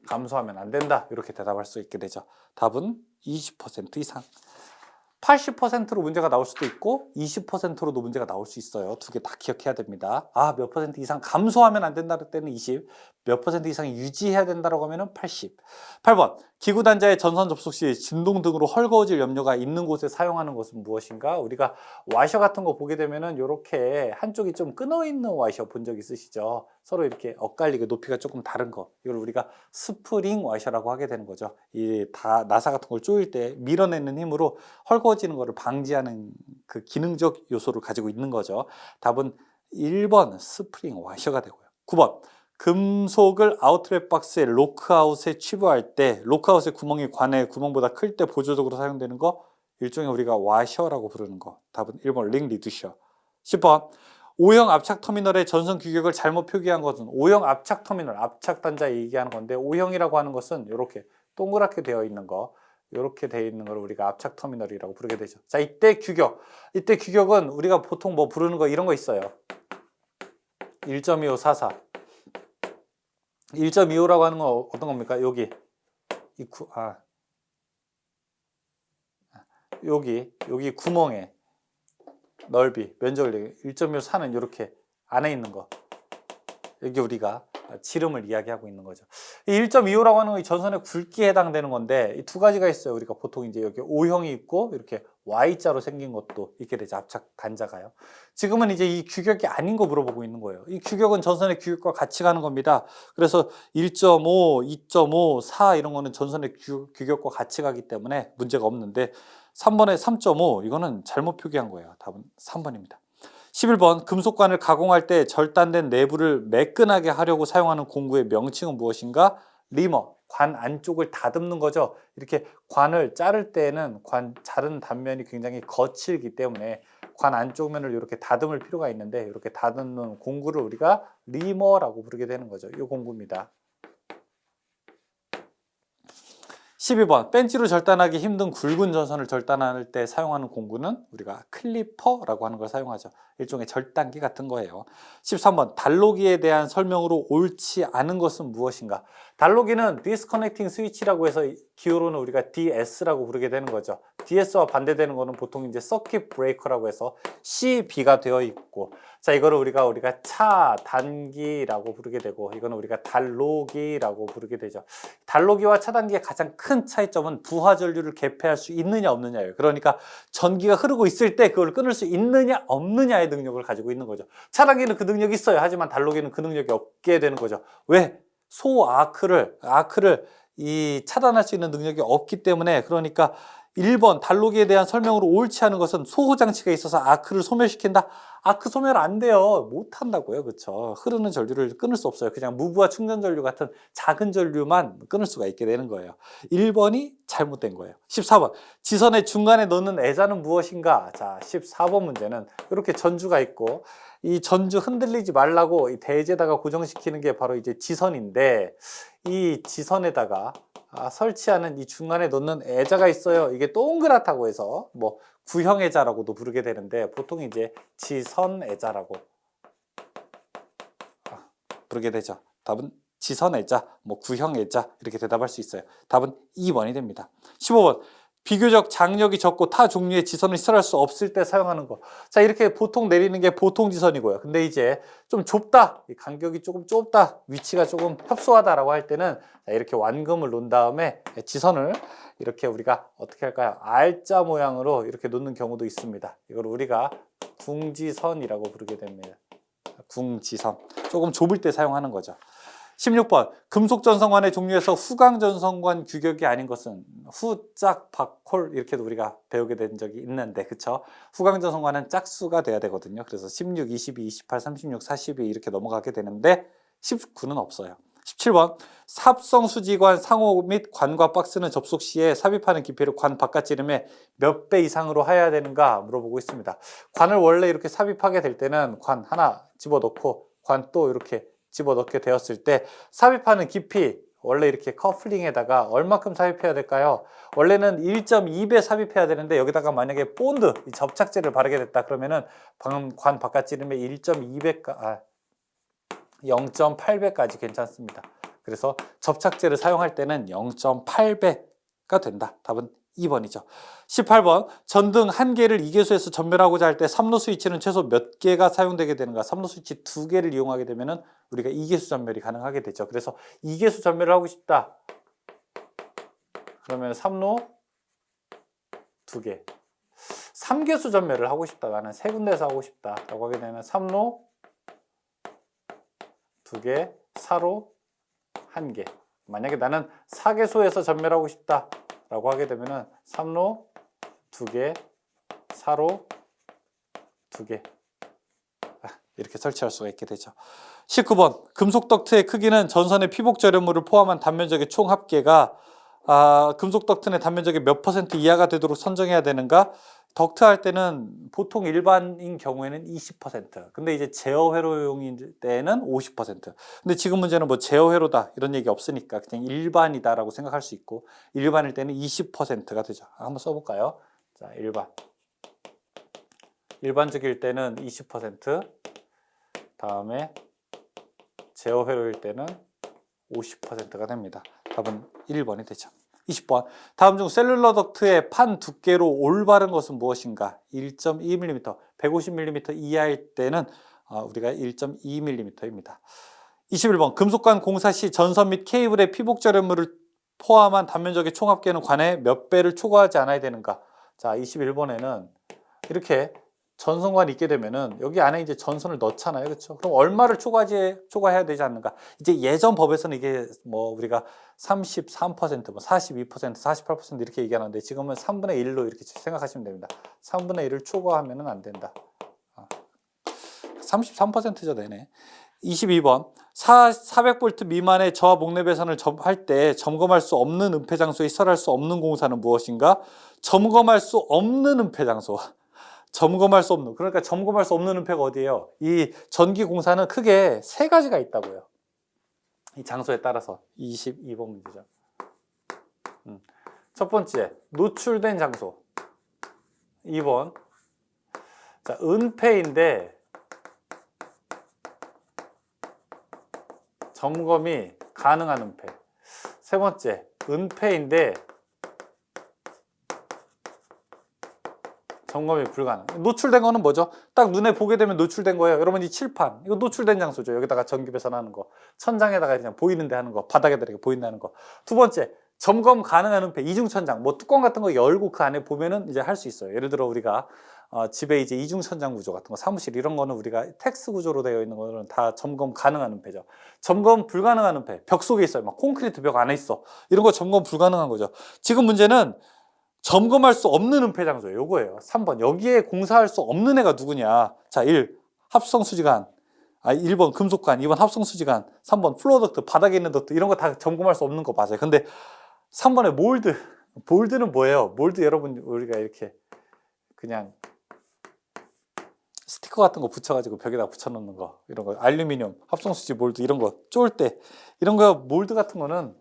감소하면 안 된다. 이렇게 대답할 수 있게 되죠. 답은 20% 이상. 80%로 문제가 나올 수도 있고 20%로도 문제가 나올 수 있어요. 두 개 다 기억해야 됩니다. 몇 % 이상 감소하면 안 된다는 때는 20, 몇 % 이상 유지해야 된다고 하면 80. 8번 기구 단자의 전선 접속 시 진동 등으로 헐거워질 염려가 있는 곳에 사용하는 것은 무엇인가? 우리가 와셔 같은 거 보게 되면은 이렇게 한쪽이 좀 끊어 있는 와셔 본 적 있으시죠? 서로 이렇게 엇갈리게 높이가 조금 다른 거, 이걸 우리가 스프링 와셔라고 하게 되는 거죠. 이 나사 같은 걸 조일 때 밀어내는 힘으로 헐거워지는 것을 방지하는 그 기능적 요소를 가지고 있는 거죠. 답은 1번 스프링 와셔가 되고요. 9번 금속을 아웃렛 박스에 로크아웃에 취부할 때 로크아웃의 구멍이 관의 구멍보다 클 때 보조적으로 사용되는 거, 일종의 우리가 와셔라고 부르는 거. 답은 1번 링 리두셔. 10번 O형 압착 터미널의 전선 규격을 잘못 표기한 것은 O형 압착 터미널, 압착 단자 얘기하는 건데 O형이라고 하는 것은 이렇게 동그랗게 되어 있는 거, 이렇게 되어 있는 걸 우리가 압착 터미널이라고 부르게 되죠. 자, 이때 규격은 우리가 보통 뭐 부르는 거 이런 거 있어요. 1.2544. 1.25라고 하는 건 어떤 겁니까? 여기 여기 구멍에 넓이, 면적을 1.24는 이렇게 안에 있는 거. 여기 우리가 지름을 이야기하고 있는 거죠. 이 1.25라고 하는 건 전선의 굵기에 해당되는 건데 이 두 가지가 있어요. 우리가 보통 이제 여기 O형이 있고 이렇게 Y자로 생긴 것도 있게 되죠. 압착 단자가요. 지금은 이제 이 규격이 아닌 거 물어보고 있는 거예요. 이 규격은 전선의 규격과 같이 가는 겁니다. 그래서 1.5, 2.5, 4 이런 거는 전선의 규격과 같이 가기 때문에 문제가 없는데 3번에 3.5 이거는 잘못 표기한 거예요. 답은 3번입니다. 11번 금속관을 가공할 때 절단된 내부를 매끈하게 하려고 사용하는 공구의 명칭은 무엇인가? 리머, 관 안쪽을 다듬는 거죠. 이렇게 관을 자를 때에는 자른 단면이 굉장히 거칠기 때문에 관 안쪽 면을 이렇게 다듬을 필요가 있는데 이렇게 다듬는 공구를 우리가 리머라고 부르게 되는 거죠. 이 공구입니다. 12번 벤치로 절단하기 힘든 굵은 전선을 절단할 때 사용하는 공구는 우리가 클리퍼라고 하는 걸 사용하죠. 일종의 절단기 같은 거예요. 13번 단로기에 대한 설명으로 옳지 않은 것은 무엇인가? 단로기는 디스커넥팅 스위치라고 해서 기호로는 우리가 DS라고 부르게 되는 거죠. DS와 반대되는 거는 보통 이제 서킷 브레이커라고 해서 CB가 되어 있고, 자 이거를 우리가 차단기라고 부르게 되고, 이거는 우리가 단로기라고 부르게 되죠. 단로기와 차단기의 가장 큰 차이점은 부하 전류를 개폐할 수 있느냐 없느냐예요. 그러니까 전기가 흐르고 있을 때 그걸 끊을 수 있느냐 없느냐의 능력을 가지고 있는 거죠. 차단기는 그 능력이 있어요. 하지만 단로기는 그 능력이 없게 되는 거죠. 왜? 아크를 차단할 수 있는 능력이 없기 때문에. 그러니까 1번 단로기에 대한 설명으로 옳지 않은 것은 소호 장치가 있어서 아크를 소멸시킨다. 아크 소멸 안 돼요. 못 한다고요. 그렇죠? 흐르는 전류를 끊을 수 없어요. 그냥 무부하 충전 전류 같은 작은 전류만 끊을 수가 있게 되는 거예요. 1번이 잘못된 거예요. 14번 지선의 중간에 넣는 애자는 무엇인가? 자, 14번 문제는 이렇게 전주가 있고 이 전주 흔들리지 말라고 이 대에다가 고정시키는 게 바로 이제 지선인데, 이 지선에다가 설치하는 이 중간에 놓는 애자가 있어요. 이게 동그랗다고 해서 뭐 구형 애자라고도 부르게 되는데 보통 이제 지선 애자라고 부르게 되죠. 답은 지선 애자, 뭐 구형 애자 이렇게 대답할 수 있어요. 답은 2번이 됩니다. 15번 비교적 장력이 적고 타 종류의 지선을 시설할 수 없을 때 사용하는 거. 자, 이렇게 보통 내리는 게 보통 지선이고요. 근데 이제 좀 좁다, 간격이 조금 좁다, 위치가 조금 협소하다라고 할 때는 이렇게 완금을 놓은 다음에 지선을 이렇게 우리가 어떻게 할까요? R자 모양으로 이렇게 놓는 경우도 있습니다. 이걸 우리가 궁지선이라고 부르게 됩니다. 궁지선. 조금 좁을 때 사용하는 거죠. 16번 금속 전선관의 종류에서 후광 전선관 규격이 아닌 것은 후짝, 박홀 이렇게도 우리가 배우게 된 적이 있는데, 그쵸? 후광 전선관은 짝수가 돼야 되거든요. 그래서 16, 22, 28, 36, 42 이렇게 넘어가게 되는데 19는 없어요. 17번 삽성 수지관 상호 및 관과 박스는 접속 시에 삽입하는 기폐를 관 바깥 지름의 몇 배 이상으로 해야 되는가 물어보고 있습니다. 관을 원래 이렇게 삽입하게 될 때는 관 하나 집어넣고 관 또 이렇게 집어넣게 되었을 때 삽입하는 깊이 원래 이렇게 커플링에다가 얼마큼 삽입해야 될까요? 원래는 1.2배 삽입해야 되는데 여기다가 만약에 본드, 접착제를 바르게 됐다 그러면은 방금 관 바깥 지름의 0.8배까지 괜찮습니다. 그래서 접착제를 사용할 때는 0.8배가 된다. 답은 2번이죠. 18번 전등 1개를 2개소에서 전멸하고자 할 때 3로 스위치는 최소 몇 개가 사용되게 되는가? 3로 스위치 2개를 이용하게 되면 우리가 2개수 전멸이 가능하게 되죠. 그래서 2개수 전멸을 하고 싶다. 그러면 3로 2개. 3개수 전멸을 하고 싶다. 나는 3군데서 하고 싶다. 라고 하게 되면 3로 2개, 4로 1개. 만약에 나는 4개소에서 전멸하고 싶다. 라고 하게 되면은 3로 2개, 4로 2개 이렇게 설치할 수가 있게 되죠. 19번 금속 덕트의 크기는 전선의 피복 절연물을 포함한 단면적의 총 합계가 금속 덕트 내 단면적의 몇 % 이하가 되도록 선정해야 되는가? 덕트 할 때는 보통 일반인 경우에는 20%. 근데 이제 제어 회로용일 때는 50%. 근데 지금 문제는 뭐 제어 회로다 이런 얘기 없으니까 그냥 일반이다라고 생각할 수 있고 일반일 때는 20%가 되죠. 한번 써볼까요? 자, 일반적일 때는 20%. 다음에 제어 회로일 때는 50%가 됩니다. 답은 1번이 되죠. 20번. 다음 중 셀룰러 덕트의 판 두께로 올바른 것은 무엇인가? 1.2mm, 150mm 이하일 때는 우리가 1.2mm입니다. 21번. 금속관 공사 시 전선 및 케이블의 피복 절연물을 포함한 단면적의 총합계는 관해 몇 배를 초과하지 않아야 되는가? 자, 21번에는 이렇게 전선관이 있게 되면은 여기 안에 이제 전선을 넣잖아요. 그렇죠? 그럼 얼마를 초과해야 되지 않는가? 이제 예전 법에서는 이게 뭐 우리가 33%, 뭐 42%, 48% 이렇게 얘기하는데 지금은 3분의 1로 이렇게 생각하시면 됩니다. 3분의 1을 초과하면은 안 된다. 33%죠, 내내. 22번. 400V 미만의 저하 목내 배선을 할 때 점검할 수 없는 은폐 장소에 시설할 수 없는 공사는 무엇인가? 점검할 수 없는 은폐 장소. 점검할 수 없는, 그러니까 점검할 수 없는 은폐가 어디예요? 이 전기 공사는 크게 세 가지가 있다고요. 이 장소에 따라서. 22번 문제죠. 첫 번째, 노출된 장소. 2번. 자, 은폐인데 점검이 가능한 은폐. 세 번째, 은폐인데 점검이 불가능. 노출된 거는 뭐죠? 딱 눈에 보게 되면 노출된 거예요. 여러분 이 칠판, 이거 노출된 장소죠. 여기다가 전기 배선하는 거, 천장에다가 그냥 보이는데 하는 거, 바닥에다가 이렇게 보인다는 거. 두 번째, 점검 가능한 은폐, 이중천장, 뭐 뚜껑 같은 거 열고 그 안에 보면은 이제 할 수 있어요. 예를 들어 우리가 집에 이제 이중천장 구조 같은 거, 사무실 이런 거는 우리가 텍스 구조로 되어 있는 거는 다 점검 가능한 은폐죠. 점검 불가능한 은폐, 벽 속에 있어요. 막 콘크리트 벽 안에 있어. 이런 거 점검 불가능한 거죠. 지금 문제는 점검할 수 없는 은폐 장소예요. 요거예요. 3번. 여기에 공사할 수 없는 애가 누구냐? 자, 1. 합성 수지관. 1번 금속관, 2번 합성 수지관, 3번 플로어 덕트, 바닥에 있는 덕트 이런 거 다 점검할 수 없는 거 맞아요. 근데 3번에 몰드. 몰드는 뭐예요? 몰드 여러분 우리가 이렇게 그냥 스티커 같은 거 붙여가지고 벽에다 붙여놓는 거 이런 거 알루미늄, 합성 수지 몰드 이런 거 쫄 때 이런 거 몰드 같은 거는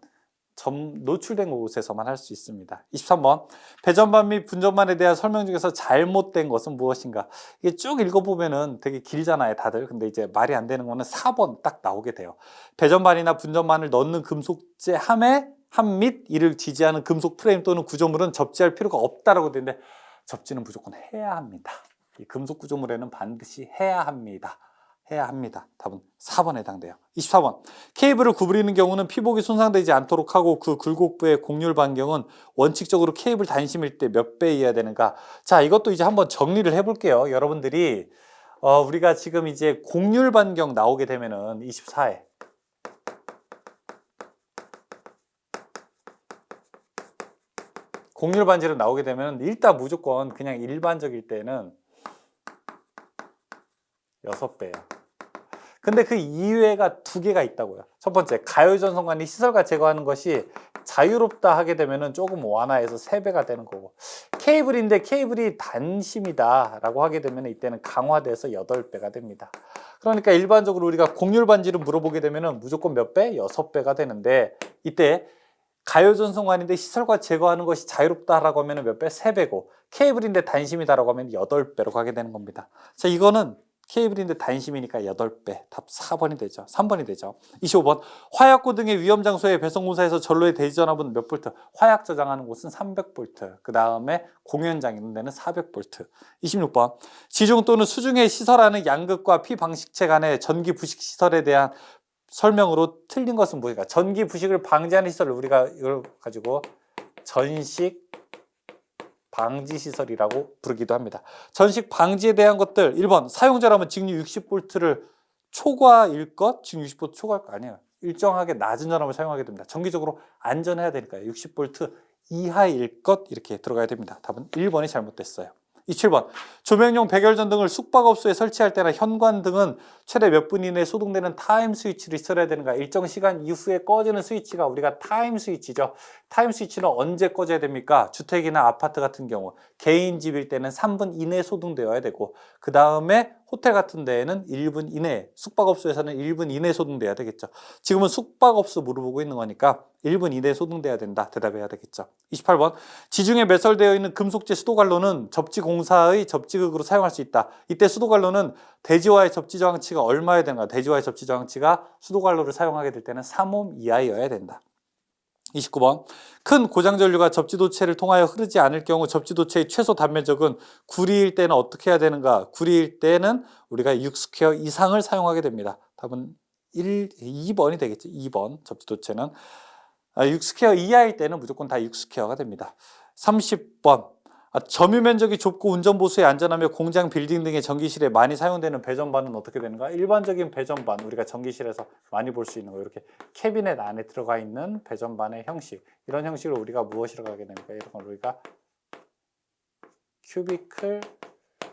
노출된 곳에서만 할 수 있습니다. 23번. 배전반 및 분전반에 대한 설명 중에서 잘못된 것은 무엇인가? 이게 쭉 읽어보면은 되게 길잖아요, 다들. 근데 이제 말이 안 되는 거는 4번 딱 나오게 돼요. 배전반이나 분전반을 넣는 금속재 함 및 이를 지지하는 금속 프레임 또는 구조물은 접지할 필요가 없다라고 되는데 접지는 무조건 해야 합니다. 이 금속 구조물에는 반드시 해야 합니다. 해야 합니다. 답은 4번에 해당돼요. 24번. 케이블을 구부리는 경우는 피복이 손상되지 않도록 하고 그 굴곡부의 곡률 반경은 원칙적으로 케이블 단심일 때 몇 배여야 되는가? 자, 이것도 이제 한번 정리를 해볼게요. 여러분들이 우리가 지금 이제 곡률 반경 나오게 되면은 24회. 곡률 반지로 나오게 되면 일단 무조건 그냥 일반적일 때는 6배예요. 근데 그 이외가 2개가 있다고요. 첫 번째, 가요전선관이 시설과 제거하는 것이 자유롭다 하게 되면 조금 완화해서 3배가 되는 거고, 케이블인데 케이블이 단심이다 라고 하게 되면 이때는 강화돼서 8배가 됩니다. 그러니까 일반적으로 우리가 곡률 반지를 물어보게 되면 무조건 몇 배? 6배가 되는데, 이때 가요전선관인데 시설과 제거하는 것이 자유롭다라고 하면 몇 배? 3배고, 케이블인데 단심이다라고 하면 8배로 가게 되는 겁니다. 자, 이거는 케이블인데 단심이니까 8배. 답 4번이 되죠. 3번이 되죠. 25번. 화약고 등의 위험 장소에 배선공사에서 전로의 대지전압은 몇 볼트? 화약 저장하는 곳은 300볼트. 그 다음에 공연장 있는 데는 400볼트. 26번. 지중 또는 수중에 시설하는 양극과 피방식체 간의 전기 부식 시설에 대한 설명으로 틀린 것은 무엇인가? 전기 부식을 방지하는 시설을 우리가 이걸 가지고 전식 방지 시설이라고 부르기도 합니다. 전식 방지에 대한 것들 1번 사용자라면 직류 60V를 초과일 것, 직류 60V 초과일 거 아니에요. 일정하게 낮은 전압을 사용하게 됩니다. 정기적으로 안전해야 되니까요. 60V 이하일 것 이렇게 들어가야 됩니다. 답은 1번이 잘못됐어요. 27번. 조명용 백열전등을 숙박업소에 설치할 때나 현관등은 최대 몇 분 이내에 소등되는 타임 스위치를 있어야 되는가? 일정 시간 이후에 꺼지는 스위치가 우리가 타임 스위치죠. 타임 스위치는 언제 꺼져야 됩니까? 주택이나 아파트 같은 경우 개인 집일 때는 3분 이내에 소등되어야 되고, 그 다음에 호텔 같은 데에는 1분 이내, 숙박업소에서는 1분 이내에 소등돼야 되겠죠. 지금은 숙박업소 물어보고 있는 거니까 1분 이내에 소등돼야 된다. 대답해야 되겠죠. 28번. 지중해 매설되어 있는 금속재 수도관로는 접지공사의 접지극으로 사용할 수 있다. 이때 수도관로는 대지와의 접지 저항치가 얼마여야 되는가? 대지와의 접지 저항치가 수도관로를 사용하게 될 때는 3옴 이하여야 된다. 29번. 큰 고장전류가 접지도체를 통하여 흐르지 않을 경우 접지도체의 최소 단면적은 구리일 때는 어떻게 해야 되는가? 구리일 때는 우리가 6스퀘어 이상을 사용하게 됩니다. 답은 2번이 되겠지. 2번 접지도체는 6스퀘어 이하일 때는 무조건 다 6스퀘어가 됩니다. 30번. 점유 면적이 좁고 운전보수에 안전하며 공장, 빌딩 등의 전기실에 많이 사용되는 배전반은 어떻게 되는가? 일반적인 배전반, 우리가 전기실에서 많이 볼 수 있는 거, 이렇게 캐비넷 안에 들어가 있는 배전반의 형식, 이런 형식을 우리가 무엇이라고 하게 되는가? 이런 걸 우리가 큐비클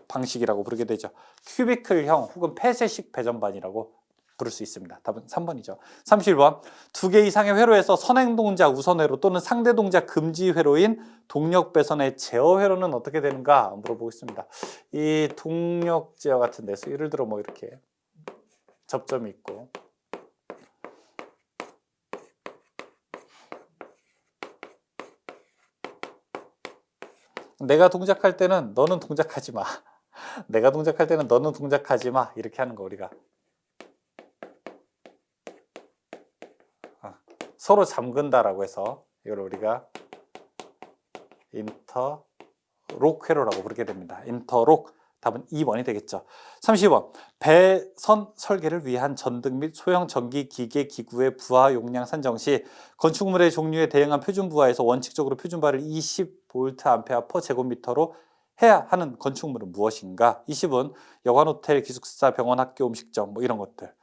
방식이라고 부르게 되죠. 큐비클형 혹은 폐쇄식 배전반이라고 부를 수 있습니다. 답은 3번이죠. 31번. 2개 이상의 회로에서 선행 동작 우선회로 또는 상대 동작 금지 회로인 동력 배선의 제어 회로는 어떻게 되는가 물어보겠습니다. 이 동력 제어 같은 데서 예를 들어 뭐 이렇게 접점이 있고, 내가 동작할 때는 너는 동작하지 마. 내가 동작할 때는 너는 동작하지 마. 이렇게 하는 거 우리가 서로 잠근다라고 해서 이걸 우리가 인터록 회로라고 부르게 됩니다. 인터록. 답은 2번이 되겠죠. 30번. 배선 설계를 위한 전등 및 소형 전기 기계 기구의 부하 용량 산정 시 건축물의 종류에 대응한 표준 부하에서 원칙적으로 표준부하를 20V per 제곱미터로 해야 하는 건축물은 무엇인가? 20은 여관, 호텔, 기숙사, 병원, 학교, 음식점 뭐 이런 것들.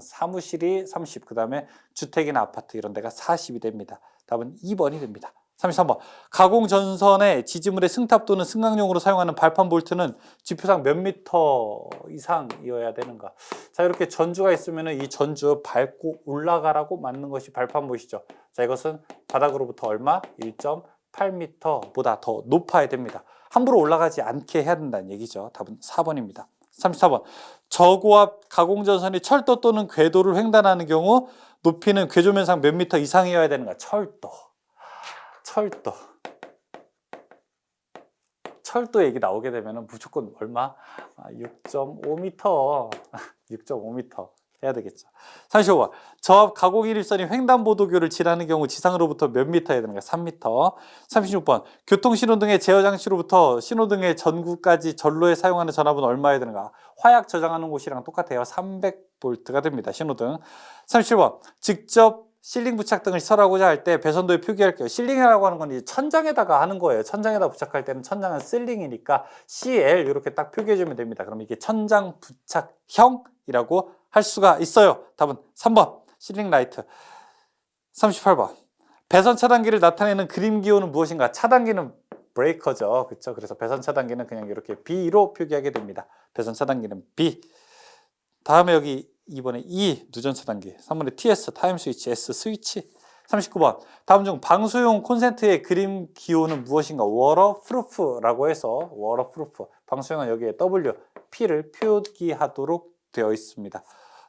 사무실이 30, 그 다음에 주택이나 아파트 이런 데가 40이 됩니다. 답은 2번이 됩니다. 33번. 가공 전선의 지지물의 승탑 또는 승강용으로 사용하는 발판 볼트는 지표상 몇 미터 이상이어야 되는가? 자, 이렇게 전주가 있으면 이 전주 밟고 올라가라고 맞는 것이 발판 볼트죠. 자, 이것은 바닥으로부터 얼마? 1.8m보다 더 높아야 됩니다. 함부로 올라가지 않게 해야 된다는 얘기죠. 답은 4번입니다. 34번. 저고압 가공전선이 철도 또는 궤도를 횡단하는 경우 높이는 궤조면상 몇 미터 이상이어야 되는가? 철도 얘기 나오게 되면 무조건 얼마? 6.5m 6.5m 해야 되겠죠. 35번. 저압 가공 일일선이 횡단보도교를 지나는 경우 지상으로부터 몇 미터 해야 되는가? 3m. 36번. 교통신호등의 제어장치로부터 신호등의 전구까지 전로에 사용하는 전압은 얼마여야 되는가? 화약 저장하는 곳이랑 똑같아요. 300V가 됩니다. 신호등. 37번. 직접 실링 부착 등을 설하고자 할 때 배선도에 표기할게요. 실링이라고 하는 건 이제 천장에다가 하는 거예요. 천장에다 부착할 때는 천장은 실링이니까 CL 이렇게 딱 표기해주면 됩니다. 그럼 이게 천장 부착형이라고 할 수가 있어요. 답은 3번 실링 라이트. 38번. 배선 차단기를 나타내는 그림 기호는 무엇인가? 차단기는 브레이커죠. 그렇죠? 그래서 배선 차단기는 그냥 이렇게 B로 표기하게 됩니다. 배선 차단기는 B. 다음에 여기 2번에 E 누전 차단기, 3번에 TS 타임 스위치, S 스위치. 39번. 다음 중 방수용 콘센트의 그림 기호는 무엇인가? 워터프루프라고 해서 워터프루프. 방수용은 여기에 W, P를 표기하도록 되어 있습니다.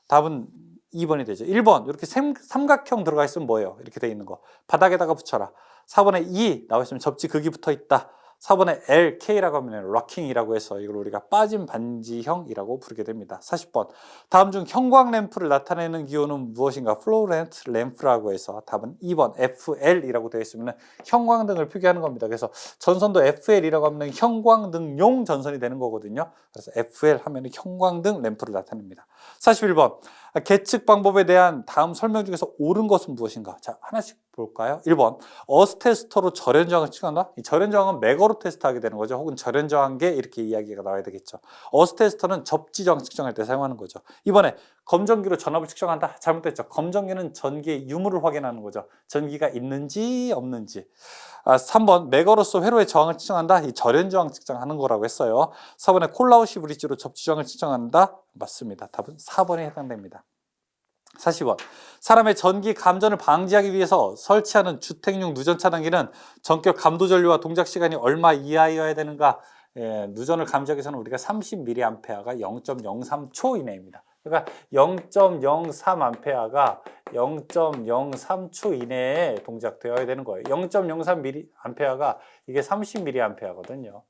답은 2번이 되죠. 1번 이렇게 삼각형 들어가 있으면 뭐예요? 이렇게 돼 있는 거 바닥에다가 붙여라. 4번에 E 나와 있으면 접지 극이 붙어 있다. 4번에 L, K라고 하면 럭킹이라고 해서 이걸 우리가 빠진 반지형이라고 부르게 됩니다. 40번. 다음 중 형광 램프를 나타내는 기호는 무엇인가? 플로렌트 램프라고 해서 답은 2번 FL이라고 되어 있으면 형광등을 표기하는 겁니다. 그래서 전선도 FL이라고 하면 형광등용 전선이 되는 거거든요. 그래서 FL 하면 형광등 램프를 나타냅니다. 41번. 계측 방법에 대한 다음 설명 중에서 옳은 것은 무엇인가? 자, 하나씩 볼까요? 1번 어스 테스터로 절연 저항을 측정한다. 이 절연 저항은 맥어로 테스트하게 되는 거죠. 혹은 절연 저항계 이렇게 이야기가 나와야 되겠죠. 어스 테스터는 접지 저항 측정할 때 사용하는 거죠. 이번에 검전기로 전압을 측정한다. 잘못됐죠. 검전기는 전기의 유무를 확인하는 거죠. 전기가 있는지 없는지. 3번 맥어로서 회로의 저항을 측정한다. 이 절연 저항 측정하는 거라고 했어요. 4번에 콜라우시 브릿지로 접지 저항을 측정한다. 맞습니다. 답은 4번에 해당됩니다. 40번 사람의 전기 감전을 방지하기 위해서 설치하는 주택용 누전 차단기는 전격 감도 전류와 동작 시간이 얼마 이하여야 되는가? 누전을 감지하기 위해서는 우리가 30mA가 0.03초 이내입니다. 그러니까 0.03A가 0.03초 이내에 동작되어야 되는 거예요. 0.03A가 이게 30mA거든요.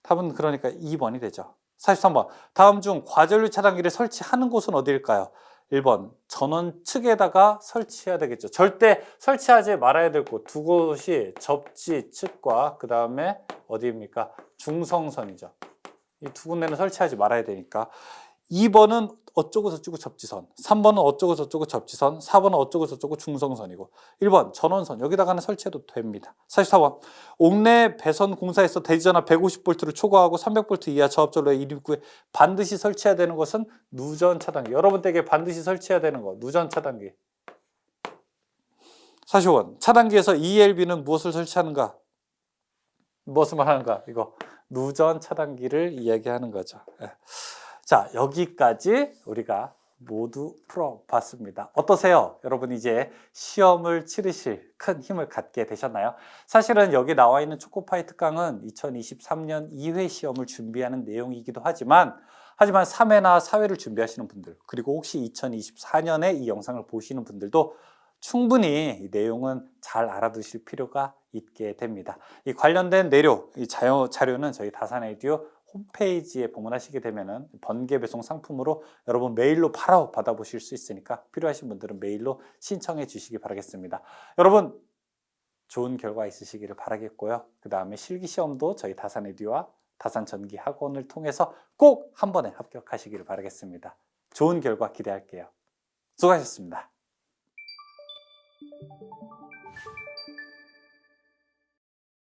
답은 그러니까 2번이 되죠. 43번 다음 중 과전류 차단기를 설치하는 곳은 어디일까요? 1번 전원 측에다가 설치해야 되겠죠. 절대 설치하지 말아야 될 곳 두 곳이 접지 측과 그 다음에 어디입니까? 중성선이죠. 이 두 군데는 설치하지 말아야 되니까. 2번은 어쩌고 저쩌고 접지선, 3번은 어쩌고 저쩌고 접지선, 4번은 어쩌고 저쩌고 중성선이고 1번 전원선 여기다가는 설치해도 됩니다. 44번 옥내 배선 공사에서 대지전압 150V를 초과하고 300V 이하 저압전로의 일입구에 반드시 설치해야 되는 것은 누전 차단기. 여러분 댁에 반드시 설치해야 되는 거 누전 차단기. 45번 차단기에서 ELB는 무엇을 설치하는가? 무엇을 말하는가? 이거 누전 차단기를 이야기하는 거죠. 자, 여기까지 우리가 모두 풀어봤습니다. 어떠세요? 여러분 이제 시험을 치르실 큰 힘을 갖게 되셨나요? 사실은 여기 나와 있는 초코파이 특강은 2023년 2회 시험을 준비하는 내용이기도 하지만 3회나 4회를 준비하시는 분들, 그리고 혹시 2024년에 이 영상을 보시는 분들도 충분히 이 내용은 잘 알아두실 필요가 있게 됩니다. 이 관련된 내용, 이 자료는 저희 다산에듀 홈페이지에 방문하시게 되면은 번개 배송 상품으로 여러분 메일로 바로 받아보실 수 있으니까 필요하신 분들은 메일로 신청해 주시기 바라겠습니다. 여러분 좋은 결과 있으시기를 바라겠고요. 그 다음에 실기시험도 저희 다산에듀와 다산전기학원을 통해서 꼭 한 번에 합격하시기를 바라겠습니다. 좋은 결과 기대할게요. 수고하셨습니다.